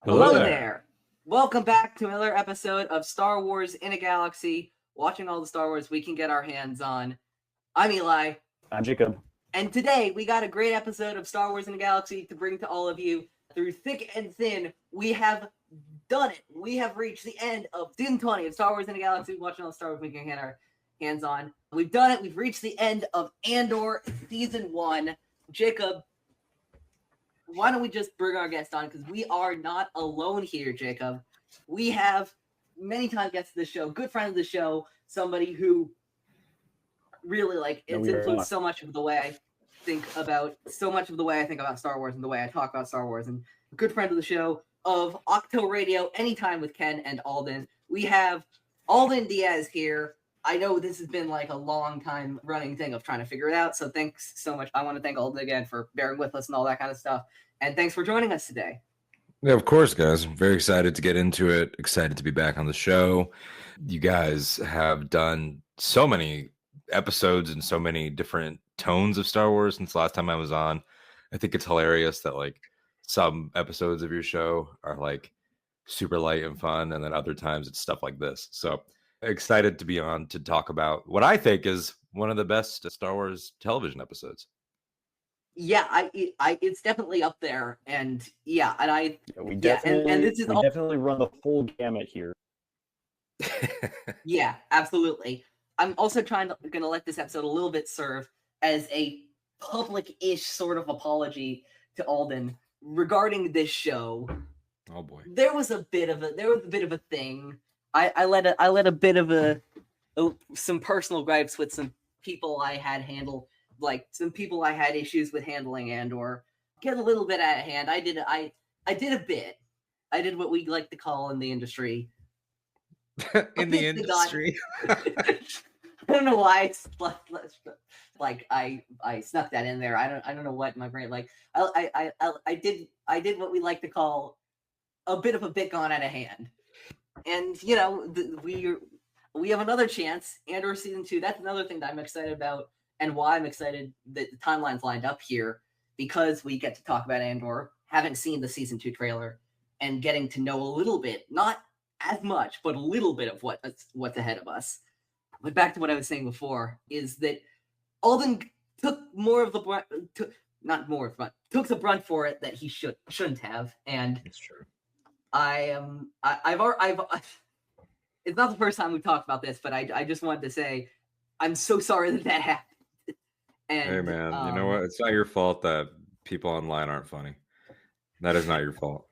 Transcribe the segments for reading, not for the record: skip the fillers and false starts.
Hello there. Welcome back to another episode of Star Wars in a Galaxy, watching all the Star Wars we can get our hands on. I'm Eli. I'm Jacob. And today we got a great episode of Star Wars in a Galaxy to bring to all of you. Through thick and thin, we have done it. We have reached the end of season 20 of Star Wars in a Galaxy, watching all the Star Wars we can get our hands on. We've done it. We've reached the end of Andor season 1. Jacob, why don't we just bring our guest on? Because we are not alone here, Jacob. We have many times guests of the show, good friend of the show, somebody who really it's influenced so much of the way I think about Star Wars and the way I talk about Star Wars. And a good friend of the show of Ahch-To Radio Anytime with Ken and Alden. We have Alden Diaz here. I know this has been like a long time running thing of trying to figure it out. So thanks so much. I want to thank Alden again for bearing with us and all that kind of stuff. And thanks for joining us today. Yeah, of course, guys. I'm very excited to get into it. Excited to be back on the show. You guys have done so many episodes and so many different tones of Star Wars since the last time I was on. I think it's hilarious that like some episodes of your show are like super light and fun, and then other times it's stuff like this. So excited to be on to talk about what I think is one of the best Star Wars television episodes. Yeah, it's definitely up there, and we definitely run the full gamut here. Yeah, absolutely. I'm also gonna let this episode a little bit serve as a public-ish sort of apology to Alden regarding this show. Oh boy, there was a bit of a thing. I let a bit of some personal gripes with some people I had handled. Like some people I had issues with handling Andor get a little bit out of hand. I did a bit. I did what we like to call in the industry. I don't know why I snuck that in there. I don't know what my brain like. I did what we like to call a bit of a bit gone out of hand. And we have another chance. Andor season 2. That's another thing that I'm excited about. And why I'm excited that the timeline's lined up here, because we get to talk about Andor, having seen the season 2 trailer, and getting to know a little bit, not as much, but a little bit of what's ahead of us. But back to what I was saying before, is that Alden took took the brunt for it that he shouldn't have. And it's true. It's not the first time we've talked about this, but I just wanted to say I'm so sorry that happened. And, hey man, you know what? It's not your fault that people online aren't funny. That is not your fault.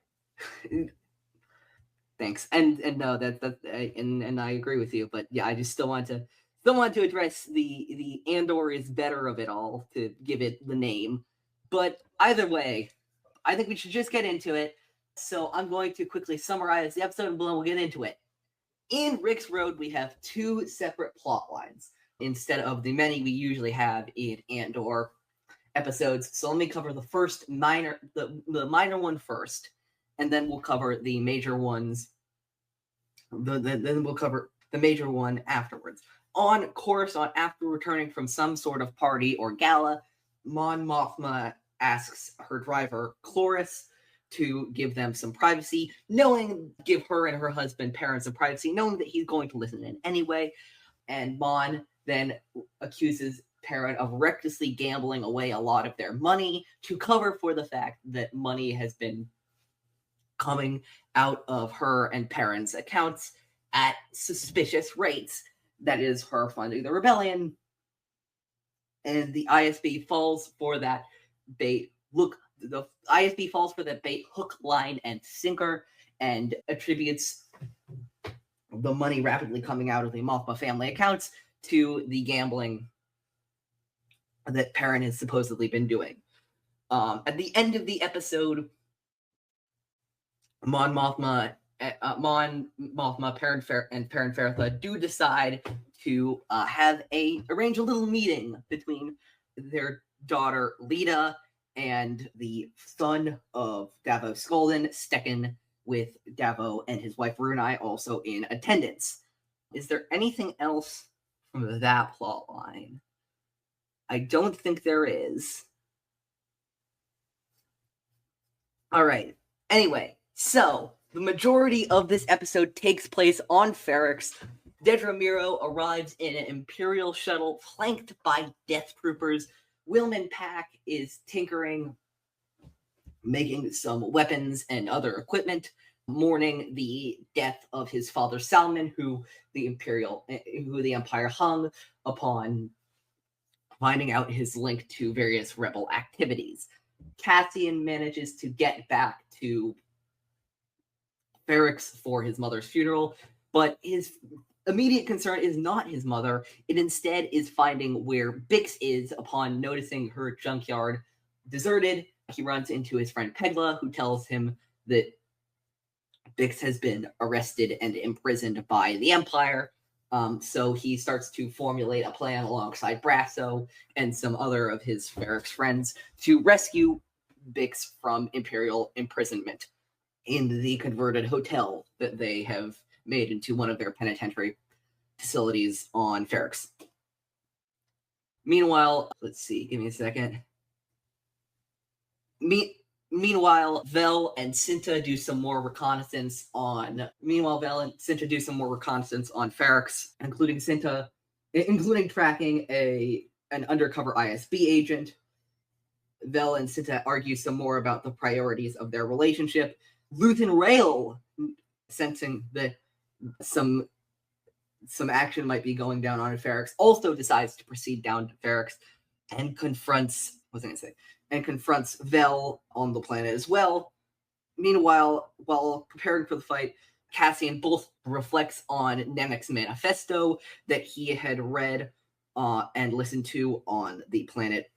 Thanks, and no, and I agree with you. But yeah, I just still want to address the Andor is better of it all, to give it the name. But either way, I think we should just get into it. So I'm going to quickly summarize the episode, and we'll get into it. In Rix Road, we have 2 separate plot lines instead of the many we usually have in Andor episodes. So let me cover the first minor one first, and then we'll cover the major ones. Then we'll cover the major one afterwards. On Coruscant, after returning from some sort of party or gala, Mon Mothma asks her driver, Cloris, to give them some privacy, give her and her husband parents some privacy, knowing that he's going to listen in anyway. And Mon then accuses Perrin of recklessly gambling away a lot of their money to cover for the fact that money has been coming out of her and Perrin's accounts at suspicious rates. That is her funding the rebellion. And the ISB falls for that bait. The ISB falls for that bait, hook, line, and sinker, and attributes the money rapidly coming out of the Mothma family accounts to the gambling that Perrin has supposedly been doing. At the end of the episode, Mon Mothma, Perrin Fairtha do decide to arrange a little meeting between their daughter Lita and the son of Davo Skolden, Stecken, with Davo and his wife Runai also in attendance. Is there anything else from that plot line? I don't think there is. All right. Anyway, So, the majority of this episode takes place on Ferrix. Dedra Meero arrives in an Imperial shuttle flanked by Death Troopers. Wilman Pack is tinkering, making some weapons and other equipment, mourning the death of his father Salman, who the Empire hung upon finding out his link to various rebel activities. Cassian manages to get back to Ferrix for his mother's funeral, but his immediate concern is not his mother. It instead is finding where Bix is upon noticing her junkyard deserted. He runs into his friend Pegla, who tells him that Bix has been arrested and imprisoned by the Empire. So he starts to formulate a plan alongside Brasso and some other of his Ferrix friends to rescue Bix from Imperial imprisonment in the converted hotel that they have made into one of their penitentiary facilities on Ferrix. Meanwhile, let's see, give me a second. Meanwhile, Vel and Cinta do some more reconnaissance on Ferrix, including tracking an undercover ISB agent. Vel and Cinta argue some more about the priorities of their relationship. Luthen Rael, sensing that some action might be going down on Ferrix, also decides to proceed down to Ferrix and confronts Vel on the planet as well. Meanwhile, while preparing for the fight, Cassian both reflects on Nemec's manifesto that he had read and listened to on the planet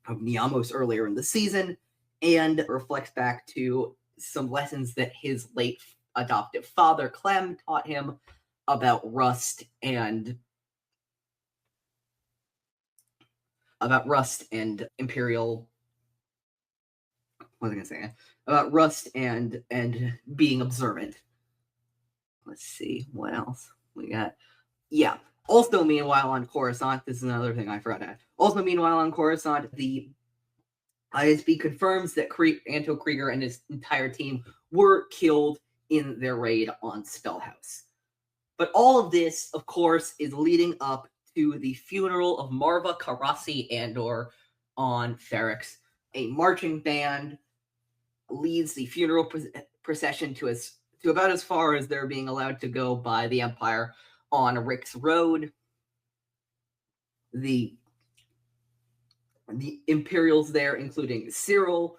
of Niamos earlier in the season, and reflects back to some lessons that his late adoptive father, Clem, taught him about rust and Imperial. What was I going to say? About rust and being observant. Let's see what else we got. Yeah. Also, meanwhile on Coruscant, this is another thing I forgot to add. Also, meanwhile on Coruscant, the ISB confirms that Anto Krieger and his entire team were killed in their raid on Spellhouse. But all of this, of course, is leading up to the funeral of Maarva, Carassi, Andor on Ferrix. A marching band leads the funeral procession to about as far as they're being allowed to go by the Empire on Rix Road. The Imperials there, including Syril,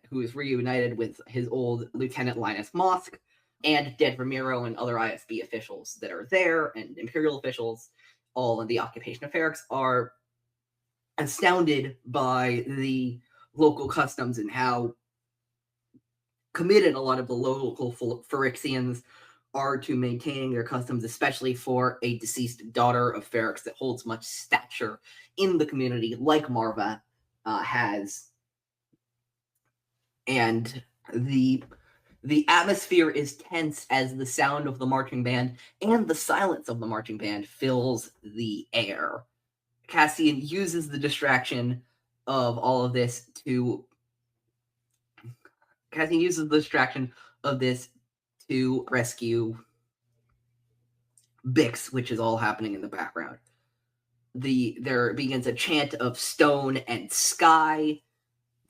who is reunited with his old Lieutenant Linus Mosk, and Dedra Meero and other ISB officials that are there, and Imperial officials, all in the occupation of Ferrix, are astounded by the local customs and how committed a lot of the local Ferrixians are to maintaining their customs, especially for a deceased daughter of Ferrix that holds much stature in the community, like Maarva has. And the atmosphere is tense as the sound of the marching band and the silence of the marching band fills the air. Cassian uses the distraction of all of this to rescue Bix, which is all happening in the background. There begins a chant of stone and sky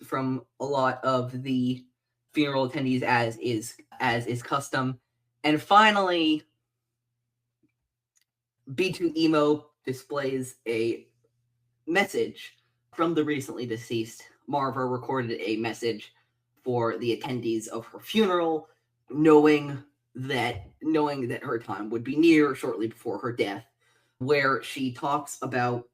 from a lot of the funeral attendees, as is custom. And finally, B2 Emo displays a message from the recently deceased. Maarva recorded a message for the attendees of her funeral, knowing that her time would be near shortly before her death, where she talks about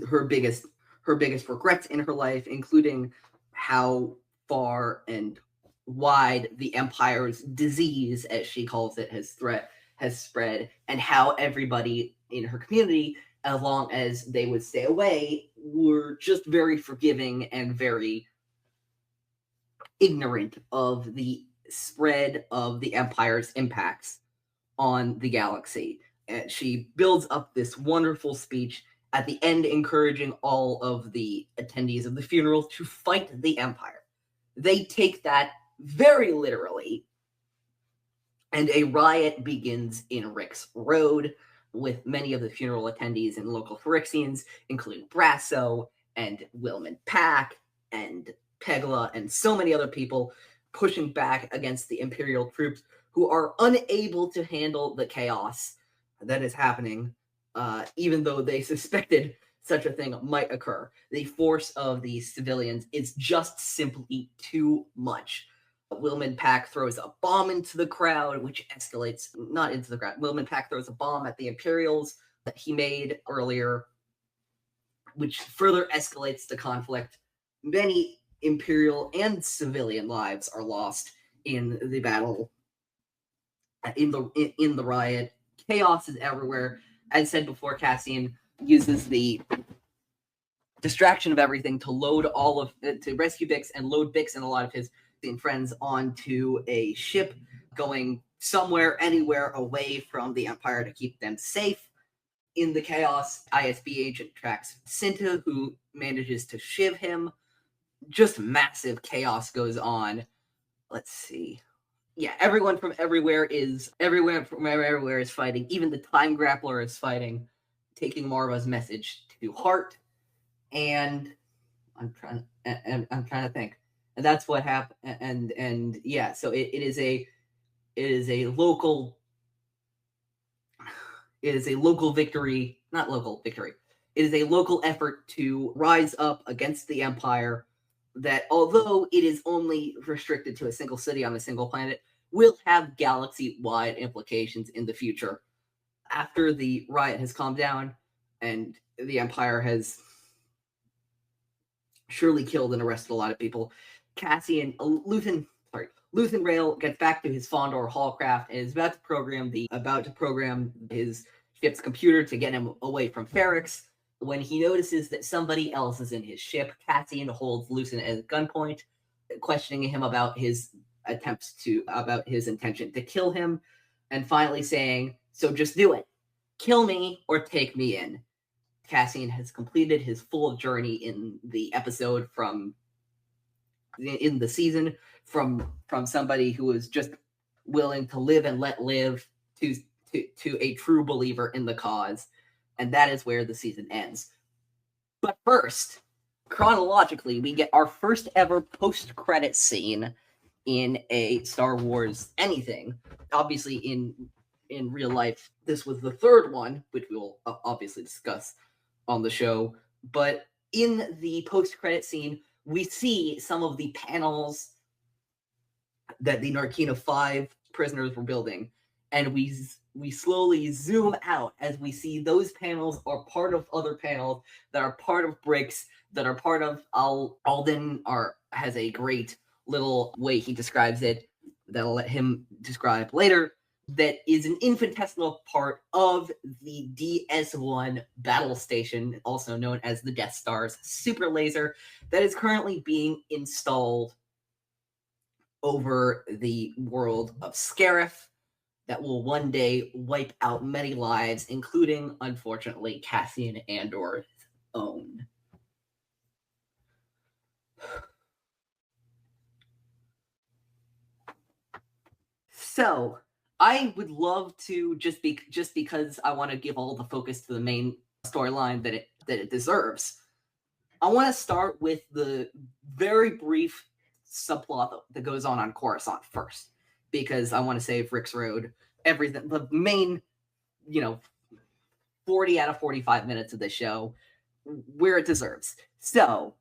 her biggest regrets in her life, including how far and wide the Empire's disease, as she calls it, has spread, and how everybody in her community, as long as they would stay away, were just very forgiving and very ignorant of the spread of the Empire's impacts on the galaxy. And she builds up this wonderful speech at the end, encouraging all of the attendees of the funeral to fight the Empire. they take that very literally, and a riot begins in Rix Road, with many of the funeral attendees and local Phyrexians, including Brasso and Wilman Pack and Pegla and so many other people, pushing back against the Imperial troops who are unable to handle the chaos that is happening, even though they suspected such a thing might occur. The force of the civilians is just simply too much. Wilman Pack throws a bomb into the crowd, which escalates, not into the crowd. Wilman Pack throws a bomb at the Imperials that he made earlier, which further escalates the conflict. Many Imperial and civilian lives are lost in the battle, in the riot. Chaos is everywhere. As said before, Cassian uses the distraction of everything to rescue Bix and load Bix and a lot of his friends onto a ship going somewhere, anywhere away from the Empire to keep them safe. In the chaos, ISB agent tracks Cinta, who manages to shiv him. Just massive chaos goes on. Let's see. Yeah, everyone from everywhere is fighting. Even the Time Grappler is fighting, taking Maarva's message to heart. And I'm trying to think. And that's what happened. And yeah, so it is a local victory, not local victory. It is a local effort to rise up against the Empire that, although it is only restricted to a single city on a single planet, will have galaxy-wide implications in the future. After the riot has calmed down and the Empire has surely killed and arrested a lot of people, Cassian, Luthen Rael gets back to his Fondor Hallcraft and is about to program his ship's computer to get him away from Ferrix. When he notices that somebody else is in his ship, Cassian holds Luthen at gunpoint, questioning him about his intention to kill him, and finally saying, "So just do it. Kill me or take me in." Cassian has completed his full journey in the episode in the season from somebody who is just willing to live and let live to a true believer in the cause. And that is where the season ends. But first, chronologically, we get our first ever post-credit scene in a Star Wars anything. Obviously, in real life, this was the third one, which we will obviously discuss on the show. But in the post-credit scene, we see some of the panels that the Narkina 5 prisoners were building, and we slowly zoom out as we see those panels are part of other panels that are part of bricks that are part of Alden. Has a great little way he describes it that I'll let him describe later, that is an infinitesimal part of the DS1 battle station, also known as the Death Star's super laser, that is currently being installed over the world of Scarif, that will one day wipe out many lives, including, unfortunately, Cassian Andor's own. So, I would love to, just because I want to give all the focus to the main storyline that it deserves, I want to start with the very brief subplot that goes on Coruscant first, because I want to save Rix Road, everything, the main, 40 out of 45 minutes of the show, where it deserves. So,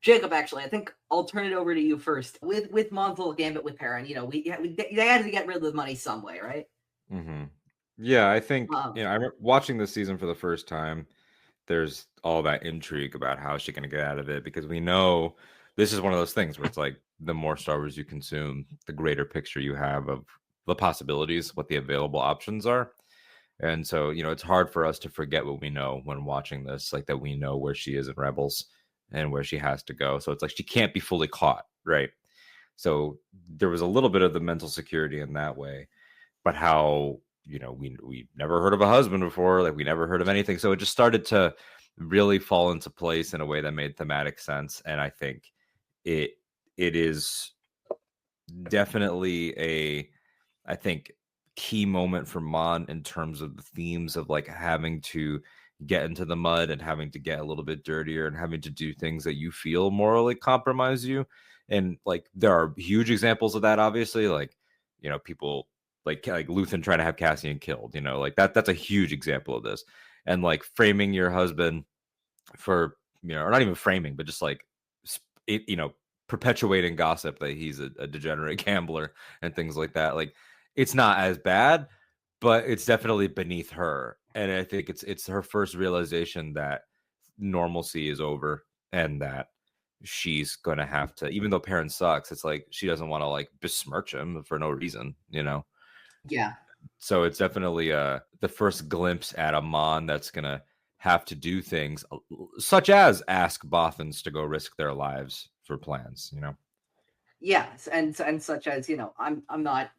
Jacob, actually, I think I'll turn it over to you first. With Monthal Gambit with Perrin, they had to get rid of the money some way, right? Mm-hmm. Yeah, I think, I remember watching this season for the first time, there's all that intrigue about how she's going to get out of it, because we know this is one of those things where it's like, the more Star Wars you consume, the greater picture you have of the possibilities, what the available options are. And so, it's hard for us to forget what we know when watching this, like that we know where she is in Rebels and where she has to go. So it's like she can't be fully caught, right? So there was a little bit of the mental security in that way, but how, we never heard of a husband before, like we never heard of anything. So it just started to really fall into place in a way that made thematic sense. And I think it is definitely I think, key moment for Mon in terms of the themes of like having to get into the mud and having to get a little bit dirtier and having to do things that you feel morally compromise you. And like there are huge examples of that, obviously, like, you know, people like Luthen trying to have Cassian killed, you know, like that's a huge example of this. And like framing your husband for, you know, or not even framing, but just like you know, perpetuating gossip that he's a degenerate gambler and things like that. Like it's not as bad, but it's definitely beneath her. And I think it's her first realization that normalcy is over and that she's gonna have to, even though Perrin sucks, it's like she doesn't want to like besmirch him for no reason, you know. Yeah. So it's definitely the first glimpse at a Mon that's gonna have to do things such as ask Bothans to go risk their lives for plans, you know. Yes, and such as, you know, I'm not.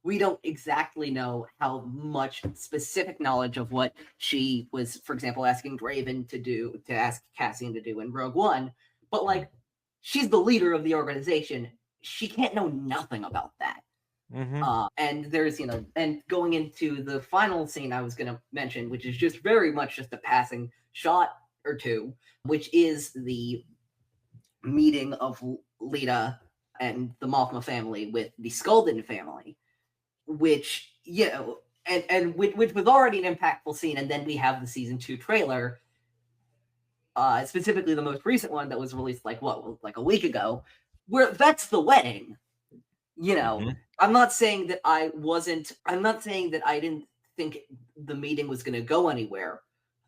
We don't exactly know how much specific knowledge of what she was, for example, asking Draven to ask Cassian to do in Rogue One, but like, she's the leader of the organization. She can't know nothing about that. And there's, you know, and going into the final scene I was going to mention, which is just very much just a passing shot or two, which is the meeting of Lita and the Mothma family with the Skulden family, which, you know, and which was already an impactful scene. And then we have the season 2 trailer, specifically the most recent one that was released like a week ago, where that's the wedding. You know, I'm not saying that I didn't think the meeting was going to go anywhere.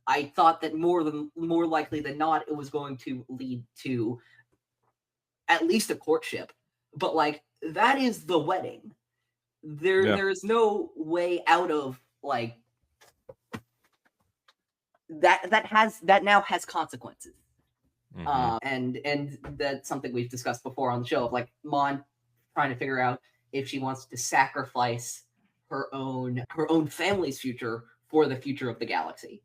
I thought that more likely than not, it was going to lead to at least a courtship. But like, that is the wedding. There's no way out of like that now has consequences. And that's something we've discussed before on the show of like Mon trying to figure out if she wants to sacrifice her own family's future for the future of the galaxy.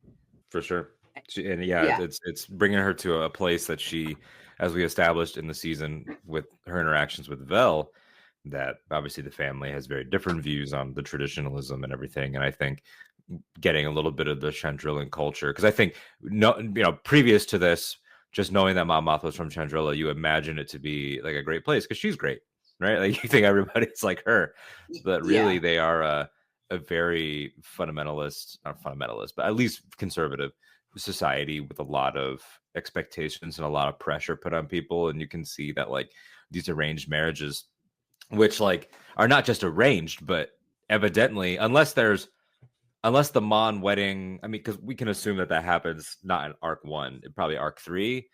For sure. It's bringing her to a place that she, as we established in the season with her interactions with Vel, that obviously the family has very different views on the traditionalism and everything. And I think getting a little bit of the Chandrillan culture, because I think, previous to this, just knowing that Mon Mothma was from Chandrilla, you imagine it to be like a great place because she's great, right? Like you think everybody's like her, but really they are a very fundamentalist, not fundamentalist, but at least conservative society with a lot of expectations and a lot of pressure put on people. And you can see that like these arranged marriages, which like are not just arranged, but evidently, unless the Mon wedding, I mean, because we can assume that happens not in arc 1, probably arc 3,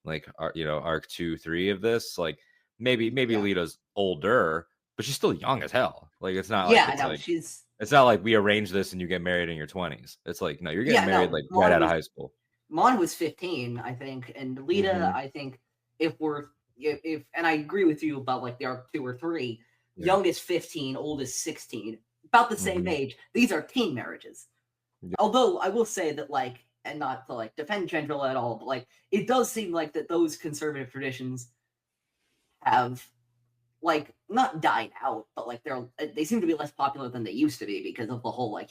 like arc 2, 3 of this. Like maybe Lita's older, but she's still young as hell. Like it's not it's not like we arrange this and you get married in your 20s. It's like no, you're getting married like right out of high school. Mon was 15, I think, and Lita, I think if and I agree with you about like the arc 2 or 3, young is 15, old is 16. About the same age. These are teen marriages. Although I will say that, like, and not to like defend Chandrilla at all, but like it does seem like that those conservative traditions have like not died out, but like they seem to be less popular than they used to be because of the whole like,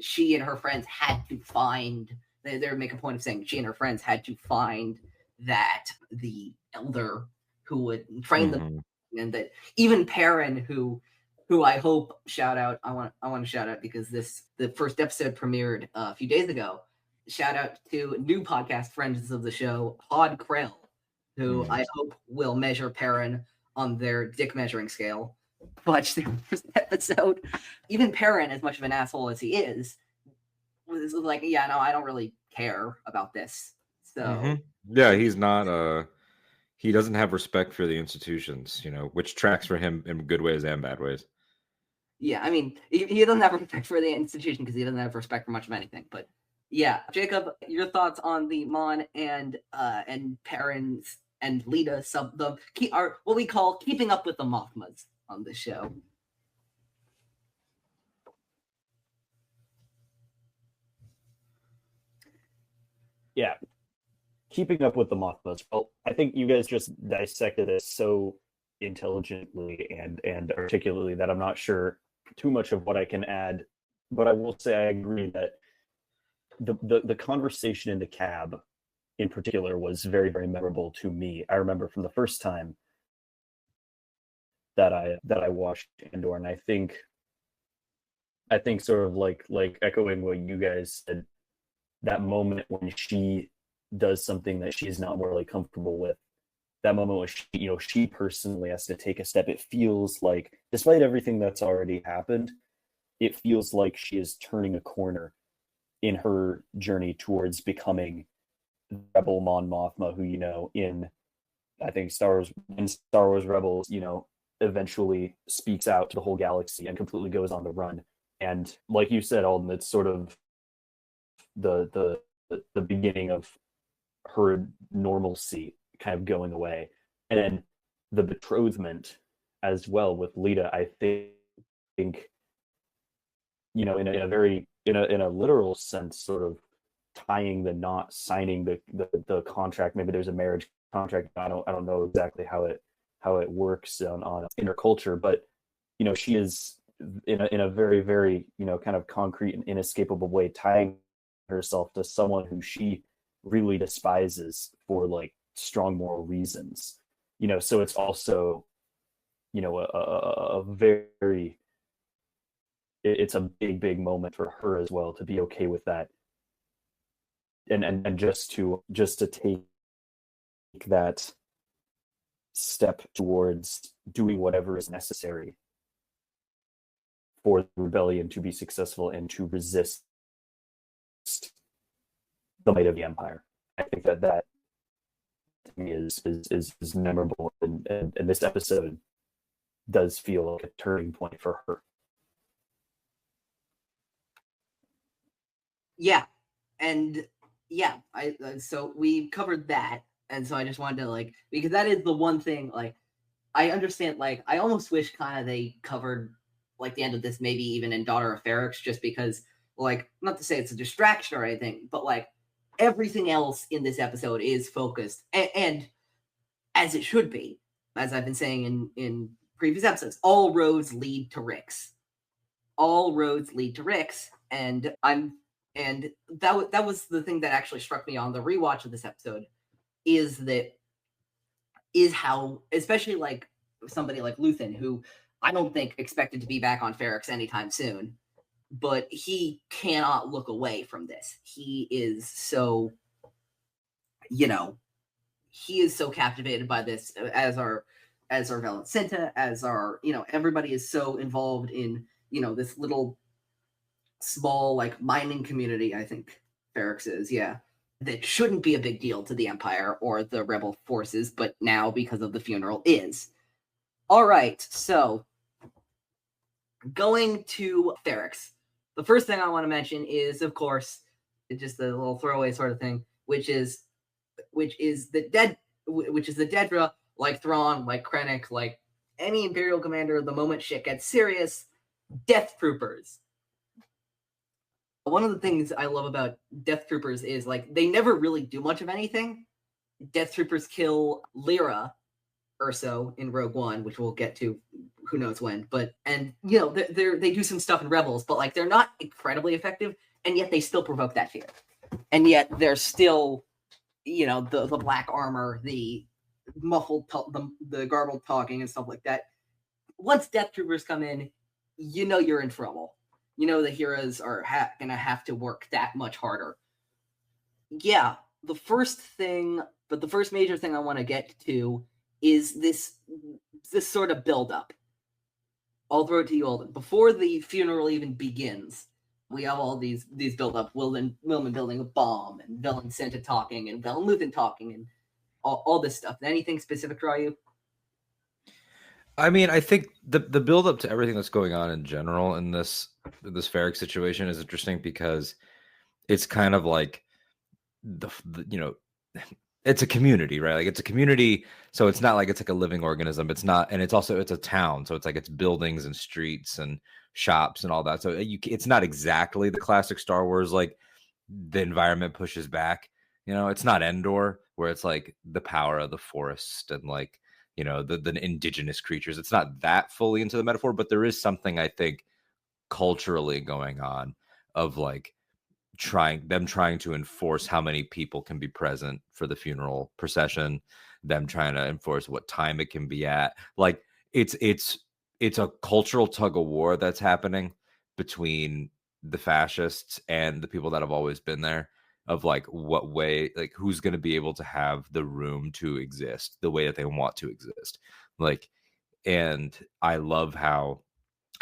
she and her friends had to find. They make a point of saying she and her friends had to find that the elder who would train them, and that even Perrin who I hope I want to shout out because the first episode premiered a few days ago. Shout out to new podcast friends of the show, Pod Krell, who I hope will measure Perrin on their dick measuring scale. Watch the first episode. Even Perrin, as much of an asshole as he is, was like, I don't really care about this. So he's not he doesn't have respect for the institutions, which tracks for him in good ways and bad ways. Yeah, I mean, he doesn't have respect for the institution because he doesn't have respect for much of anything. But yeah, Jacob, your thoughts on the Mon and Perrin's and Lita are what we call keeping up with the Mothmas on this show. Yeah, keeping up with the Mothmas. Well, I think you guys just dissected it so intelligently and articulately that I'm not sure too much of what I can add. But I will say I agree that the conversation in the cab in particular was very, very memorable to me. I remember from the first time that I watched Andor, and I think sort of like echoing what you guys said, that moment when she does something that she's not morally comfortable with, that moment when she personally has to take a step, it feels like, despite everything that's already happened, it feels like she is turning a corner in her journey towards becoming rebel Mon Mothma, who, in I think Star Wars Rebels, eventually speaks out to the whole galaxy and completely goes on the run. And like you said, Alden, it's sort of the beginning of her normalcy kind of going away. And then the betrothment as well with Lita, I think, in a literal sense, sort of tying the knot, signing the contract. Maybe there's a marriage contract. I don't know exactly how it works on inner culture, but she is in a very, very kind of concrete and inescapable way tying herself to someone who she really despises for like strong moral reasons. So it's also a very, it's a big moment for her as well to be okay with that, and just to take that step towards doing whatever is necessary for the rebellion to be successful and to resist the might of the Empire. I think that to me is memorable, and this episode does feel like a turning point for her. Yeah, and yeah, so we covered that, and so I just wanted to because that is the one thing I understand. I almost wish kind of they covered the end of this maybe even in Daughter of Ferrix, just because not to say it's a distraction or anything, but everything else in this episode is focused and as it should be, as I've been saying in previous episodes, all roads lead to Rix. All roads lead to Rix, and that was the thing that actually struck me on the rewatch of this episode, is how, especially somebody like Luthen, who I don't think expected to be back on Ferrix anytime soon, but he cannot look away from this. He is so, he is so captivated by this, as our Valencinta, as our, everybody is so involved in, this little small mining community, I think Ferrix is, that shouldn't be a big deal to the Empire or the rebel forces, but now because of the funeral is. All right, so going to Ferrix, the first thing I want to mention is, of course, just a little throwaway sort of thing, which is the Dedra, like Thrawn, like Krennic, like any Imperial commander, the moment shit gets serious, Death Troopers. One of the things I love about Death Troopers is they never really do much of anything. Death Troopers kill Lyra Urso in Rogue One, which we'll get to who knows when, they do some stuff in Rebels, but they're not incredibly effective, and yet they still provoke that fear. And yet they're still, the black armor, the muffled, the garbled talking and stuff like that. Once Death Troopers come in, you're in trouble. The heroes are gonna have to work that much harder. Yeah, the first major thing I want to get to is this sort of build-up. I'll throw it to you, Alden. Before the funeral even begins, we have all these build-up. Wilman building a bomb, and Valencinta talking, and Luthen talking, and all this stuff. Anything specific draw you? I mean, I think the build up to everything that's going on in general in this Ferrix situation is interesting, because it's kind of like it's a community, right? It's a community, so it's not it's a living organism. It's not, and it's a town, so it's buildings and streets and shops and all that. So it's not exactly the classic Star Wars the environment pushes back. It's not Endor, where it's like the power of the forest and like, you know, the indigenous creatures. It's not that fully into the metaphor, but there is something I think culturally going on of like trying to enforce how many people can be present for the funeral procession, them trying to enforce what time it can be at. Like it's a cultural tug of war that's happening between the fascists and the people that have always been there, of like what way, like who's going to be able to have the room to exist the way that they want to exist. Like, and I love how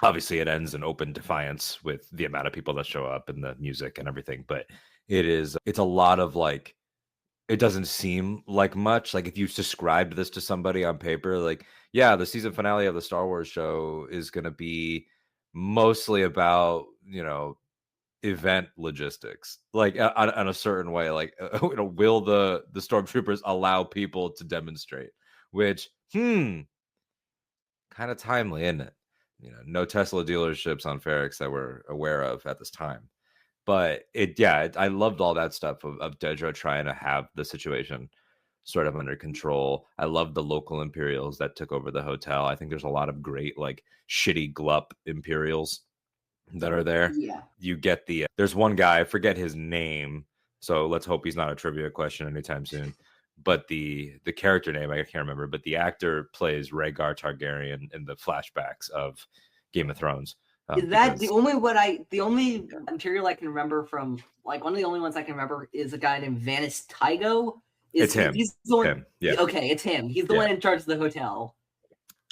obviously it ends in open defiance with the amount of people that show up and the music and everything, but it's a lot of like, it doesn't seem like much. Like if you described this to somebody on paper, like, yeah, the season finale of the Star Wars show is going to be mostly about, you know, event logistics, like on a certain way, like you know, will the stormtroopers allow people to demonstrate, which kind of timely, isn't it? You know, no Tesla dealerships on Ferrix that we're aware of at this time. But I loved all that stuff of Dedra trying to have the situation sort of under control. I love the local Imperials that took over the hotel. I think there's a lot of great like shitty glup Imperials that are there. Yeah. You get there's one guy, I forget his name, so let's hope he's not a trivia question anytime soon. But the character name I can't remember, but the actor plays Rhaegar Targaryen in the flashbacks of Game of Thrones. Is that the only material I can remember from, like, one of the only ones I can remember is a guy named Vanis Tigo. It's him. He's the one, him. Yeah. Okay, it's him. He's the one in charge of the hotel.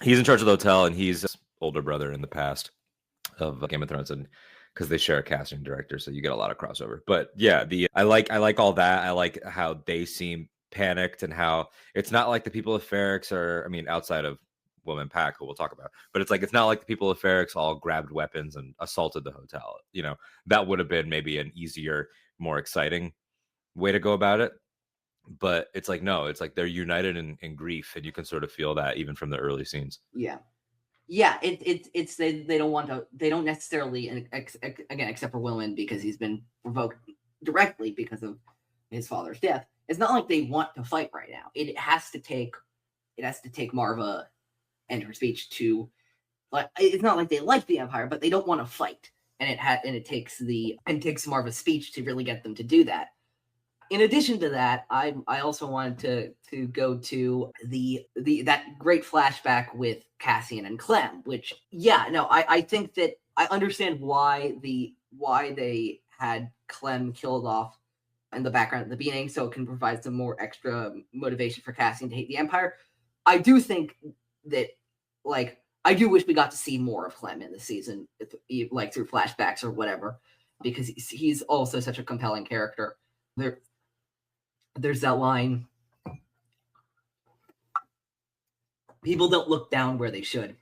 He's in charge of the hotel, and he's his older brother in the past of Game of Thrones, and because they share a casting director, so you get a lot of crossover. But yeah, I like all that. I like how they seem panicked and how it's not like the people of Ferrix are, I mean, outside of Woman Pack, who we'll talk about, but it's like it's not like the people of Ferrix all grabbed weapons and assaulted the hotel. You know, that would have been maybe an easier, more exciting way to go about it. But it's like, no, it's like they're united in grief, and you can sort of feel that even from the early scenes. Yeah. It's they don't necessarily, again, except for Willman, because he's been provoked directly because of his father's death. It's not like they want to fight right now. It has to take Maarva and her speech to, like, it's not like they like the Empire, but they don't want to fight, and it takes Maarva's speech to really get them to do that. In addition to that, I also wanted to go to that great flashback with Cassian and Clem, which, I think that I understand why they had Clem killed off in the background at the beginning, so it can provide some more extra motivation for Cassian to hate the Empire. I do think that, like, I do wish we got to see more of Clem in the season, like through flashbacks or whatever, because he's also such a compelling character. There's that line, people don't look down where they should.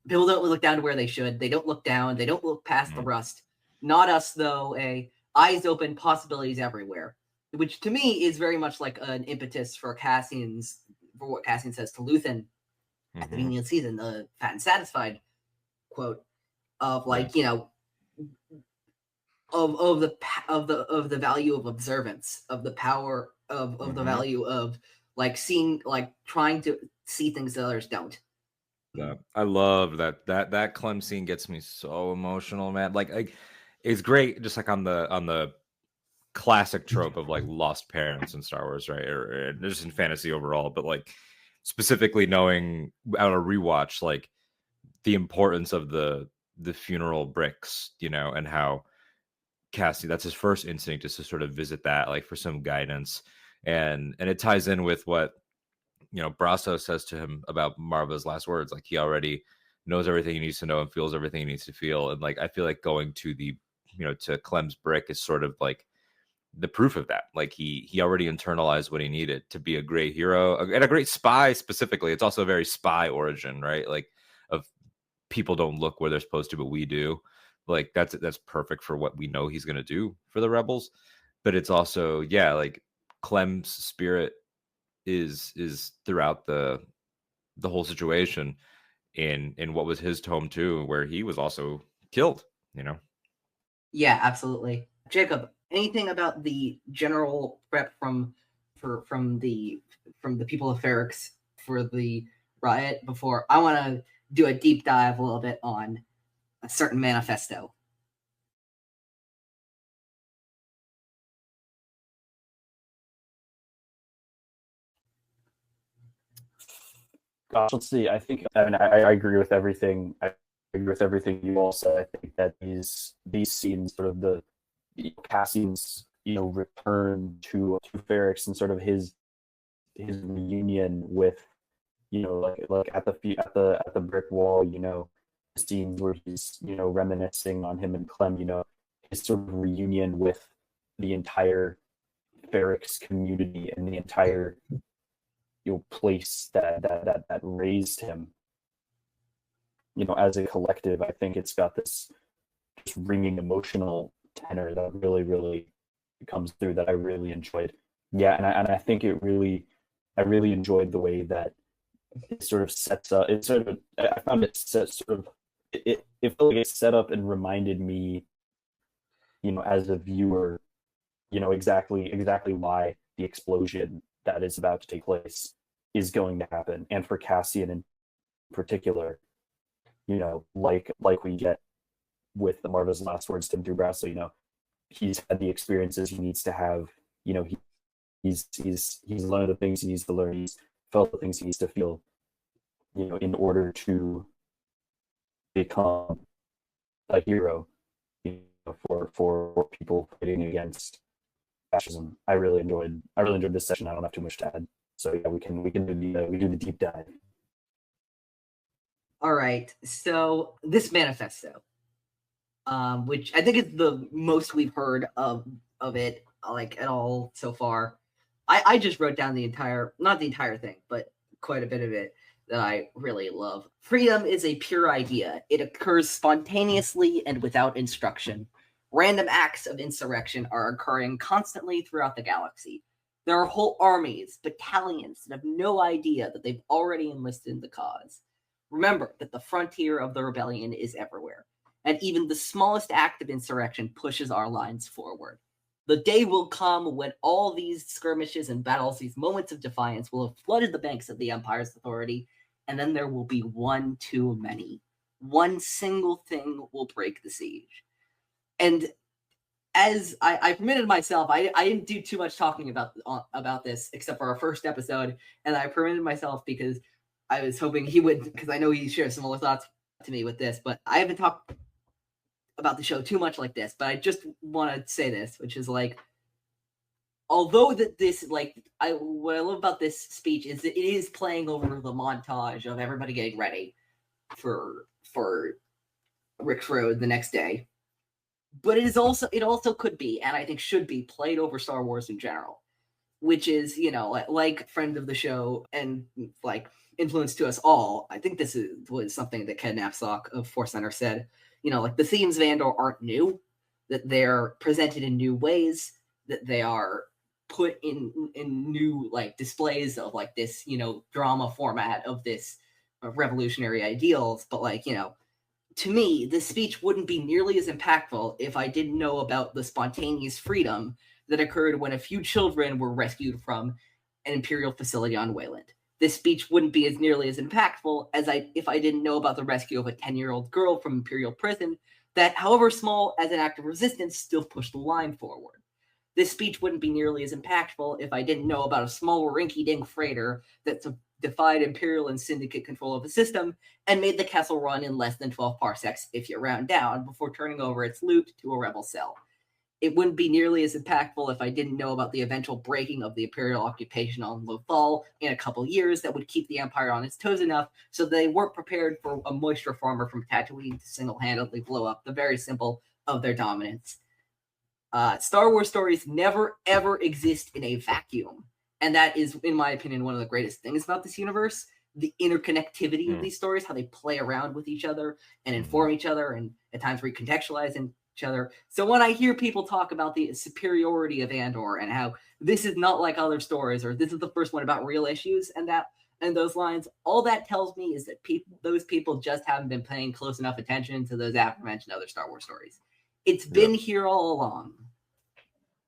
People don't look down to where they should. They don't look down. They don't look past the rust. Not us, though. Eyes open, possibilities everywhere. Which to me is very much like an impetus for what Cassian says to Luthen at the beginning of the season, the fat and satisfied quote of, like, you know, of the value of observance, of the power of the value of, like, seeing, like, trying to see things that others don't. I love that Clem scene gets me so emotional, man. Like it's great, just like on the classic trope of like lost parents in Star Wars, right? Or just in fantasy overall, but like specifically knowing out of rewatch, like the importance of the funeral bricks, you know, and how Cassie, that's his first instinct, is to sort of visit that, like, for some guidance, and it ties in with what, you know, Brasso says to him about Maarva's last words. Like, he already knows everything he needs to know and feels everything he needs to feel, and like I feel like going to to Clem's brick is sort of like the proof of that. Like he already internalized what he needed to be a great hero and a great spy. Specifically, it's also a very spy origin, right? Like, of people don't look where they're supposed to, but we do. Like that's perfect for what we know he's going to do for the rebels. But it's also, like Clem's spirit is throughout the whole situation in what was his home too, where he was also killed, you know? Yeah, absolutely. Jacob, anything about the general prep from from the people of Ferrix for the riot before I want to do a deep dive a little bit on a certain manifesto. Gosh, let's see. I think I agree with everything. I agree with everything you all said. I think that these scenes, sort of the Cassian's return to Ferrix and sort of his reunion with like at the brick wall, the scenes where he's reminiscing on him and Clem, his sort of reunion with the entire Ferrix community and the entire place that raised him, as a collective. I think it's got this just ringing emotional tenor that really, really comes through that I really enjoyed. Yeah, and I think I really enjoyed the way that it sort of sets up. It sort of, I found it it felt like it set up and reminded me, as a viewer, exactly why the explosion that is about to take place is going to happen. And for Cassian in particular, like we get with the Maarva's last words to him through Brasso, he's had the experiences he needs to have, he's learned the things he needs to learn, he's felt the things he needs to feel, in order to become a hero, for people fighting against fascism. I really enjoyed this session. I don't have too much to add. So yeah, we can do the deep dive. All right. So this manifesto, which I think is the most we've heard of it, like, at all so far. I just wrote down not the entire thing, but quite a bit of it that I really love. Freedom is a pure idea. It occurs spontaneously and without instruction. Random acts of insurrection are occurring constantly throughout the galaxy. There are whole armies, battalions that have no idea that they've already enlisted in the cause. Remember that the frontier of the rebellion is everywhere, and even the smallest act of insurrection pushes our lines forward. The day will come when all these skirmishes and battles, these moments of defiance, will have flooded the banks of the Empire's authority, and then there will be one too many. One single thing will break the siege. And as I permitted myself, I didn't do too much talking about this except for our first episode, and I permitted myself because I was hoping he would, because I know he shares similar thoughts to me with this, but I haven't talked about the show too much like this, but I just want to say this, which is like, although that this, like, what I love about this speech is that it is playing over the montage of everybody getting ready for Rix Road the next day. But it also could be, and I think should be, played over Star Wars in general, which is, like friend of the show and like influence to us all. I think this was something that Ken Napsok of Force Center said. Like, the themes of Andor aren't new, that they're presented in new ways, that they are put in new, like, displays of, like, this, drama format of this revolutionary ideals. But, like, to me, this speech wouldn't be nearly as impactful if I didn't know about the spontaneous freedom that occurred when a few children were rescued from an Imperial facility on Wayland. This speech wouldn't be as nearly as impactful if I didn't know about the rescue of a 10-year-old girl from Imperial prison that, however small as an act of resistance, still pushed the line forward. This speech wouldn't be nearly as impactful if I didn't know about a small rinky-dink freighter that defied Imperial and Syndicate control of the system and made the Kessel Run in less than 12 parsecs, if you round down, before turning over its loot to a rebel cell. It wouldn't be nearly as impactful if I didn't know about the eventual breaking of the Imperial occupation on Lothal in a couple years that would keep the Empire on its toes enough so they weren't prepared for a moisture farmer from Tatooine to single-handedly blow up the very symbol of their dominance. Star Wars stories never, ever exist in a vacuum. And that is, in my opinion, one of the greatest things about this universe. The interconnectivity of these stories, how they play around with each other and inform each other, and at times recontextualize each other. So when I hear people talk about the superiority of Andor and how this is not like other stories, or this is the first one about real issues and those lines, all that tells me is that those people just haven't been paying close enough attention to those aforementioned other Star Wars stories. It's been here all along.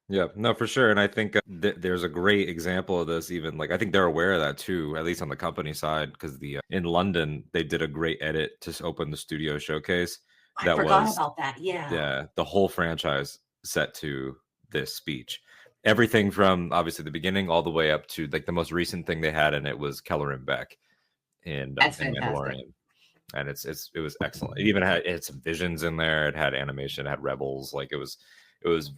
Yeah, no, for sure. And I think there's a great example of this. Even like I think they're aware of that too, at least on the company side, because the in London they did a great edit to open the studio showcase. I That forgot was about that. Yeah. the whole franchise set to this speech. Everything from obviously the beginning all the way up to like the most recent thing they had, and it was Kellerin Beck That's in fantastic. Mandalorian, and it was excellent. It had some visions in there. It had animation. It had rebels. Like it was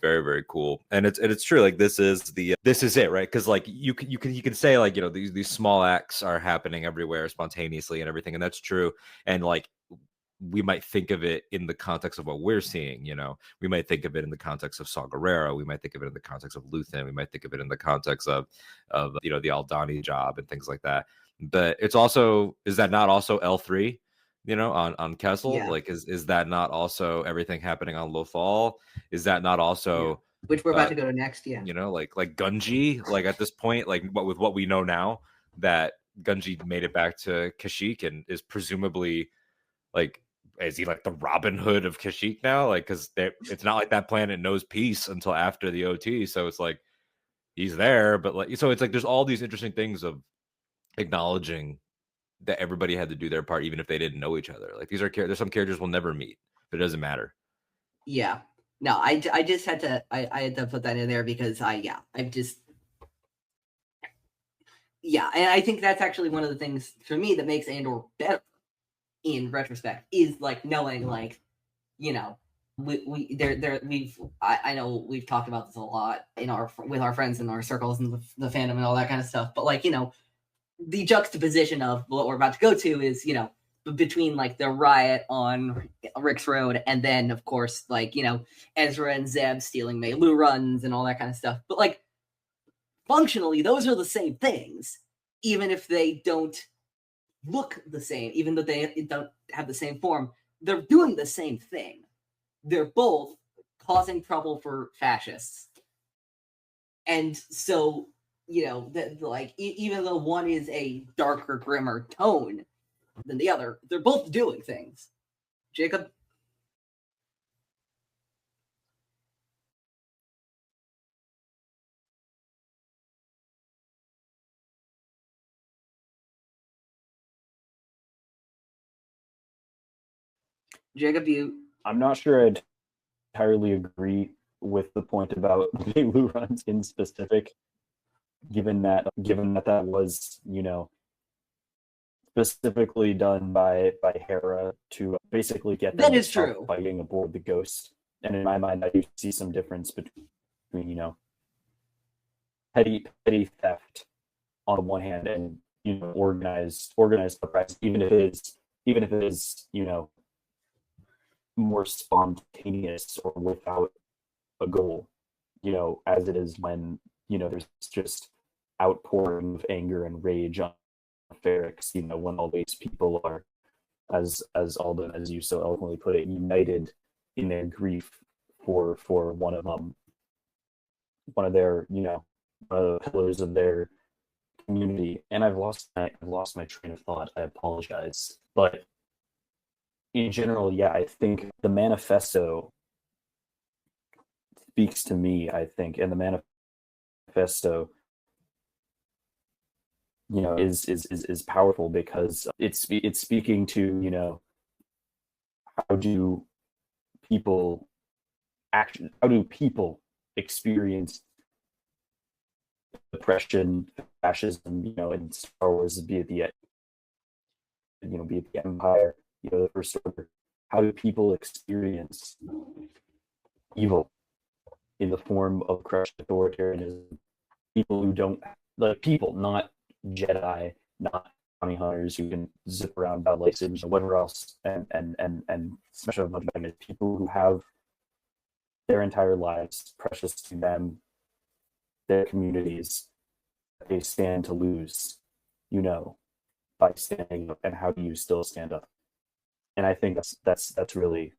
very very cool. And it's true. Like this is it, right? Because like you can say like these small acts are happening everywhere spontaneously and everything, and that's true. And like we might think of it in the context of what we're seeing. We might think of it in the context of Saw Gerrera. We might think of it in the context of Luthen. We might think of it in the context of the Aldani job and things like that. But it's also, is that not also L3? On Kessel, Yeah. like is that not also everything happening on Lothal? Is that not also which we're about to go to next? Yeah. like Gunji, like at this point, like with what we know now, that Gunji made it back to Kashyyyk and is presumably like, is he like the Robin Hood of Kashyyyk now? Like, because it's not like that planet knows peace until after the OT, so it's like he's there, but like, so it's like there's all these interesting things of acknowledging that everybody had to do their part, even if they didn't know each other. Like there's some characters we'll never meet, but it doesn't matter. Yeah. No, I just had to I had to put that in there because and I think that's actually one of the things for me that makes Andor better in retrospect is like knowing like I know we've talked about this a lot with our friends in our circles and the fandom and all that kind of stuff, but like the juxtaposition of what we're about to go to is between like the riot on Rix Road and then of course like Ezra and Zeb stealing Melu runs and all that kind of stuff, but like functionally those are the same things, even if they don't look the same, even though they don't have the same form. They're doing the same thing. They're both causing trouble for fascists, and so like even though one is a darker, grimmer tone than the other, they're both doing things. Jacob? Jacob, I'm not sure I'd entirely agree with the point about Melu runs in specific, given that that was specifically done by Hera to basically get them to stop fighting aboard the Ghost. And in my mind, I do see some difference between petty theft on the one hand and organized uprising, even if it is more spontaneous or without a goal, as it is when there's just outpouring of anger and rage on Ferrix, when all these people are, as Alden, as you so eloquently put it, united in their grief for one of their one of the pillars of their community. And I've lost my train of thought. I apologize, but in general, yeah, I think the manifesto speaks to me. I think, and the manifesto is powerful because it's speaking to how do people experience oppression, fascism, in Star Wars, be it the Empire, the First Order. How do people experience evil in the form of crushed authoritarianism? People who don't like people, not Jedi, not bounty hunters who can zip around without lightsabers or whatever else, and special events. People who have their entire lives precious to them, their communities, they stand to lose, by standing up. And how do you still stand up? And I think that's really,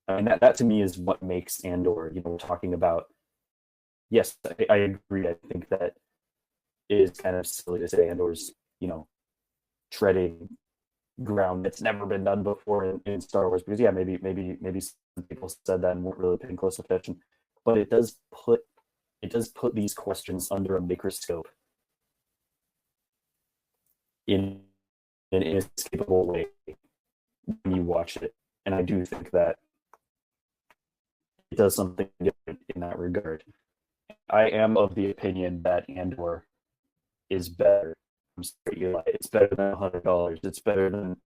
I mean, that to me is what makes Andor. We're talking about. Yes, I agree. I think that it is kind of silly to say Andor's, treading ground that's never been done before in Star Wars, because maybe some people said that and weren't really paying close attention. but it does put these questions under a microscope in an inescapable way when you watch it. And I do think that it does something different in that regard. I am of the opinion that Andor is better. I'm sorry, Eli. It's better than $100. It's better than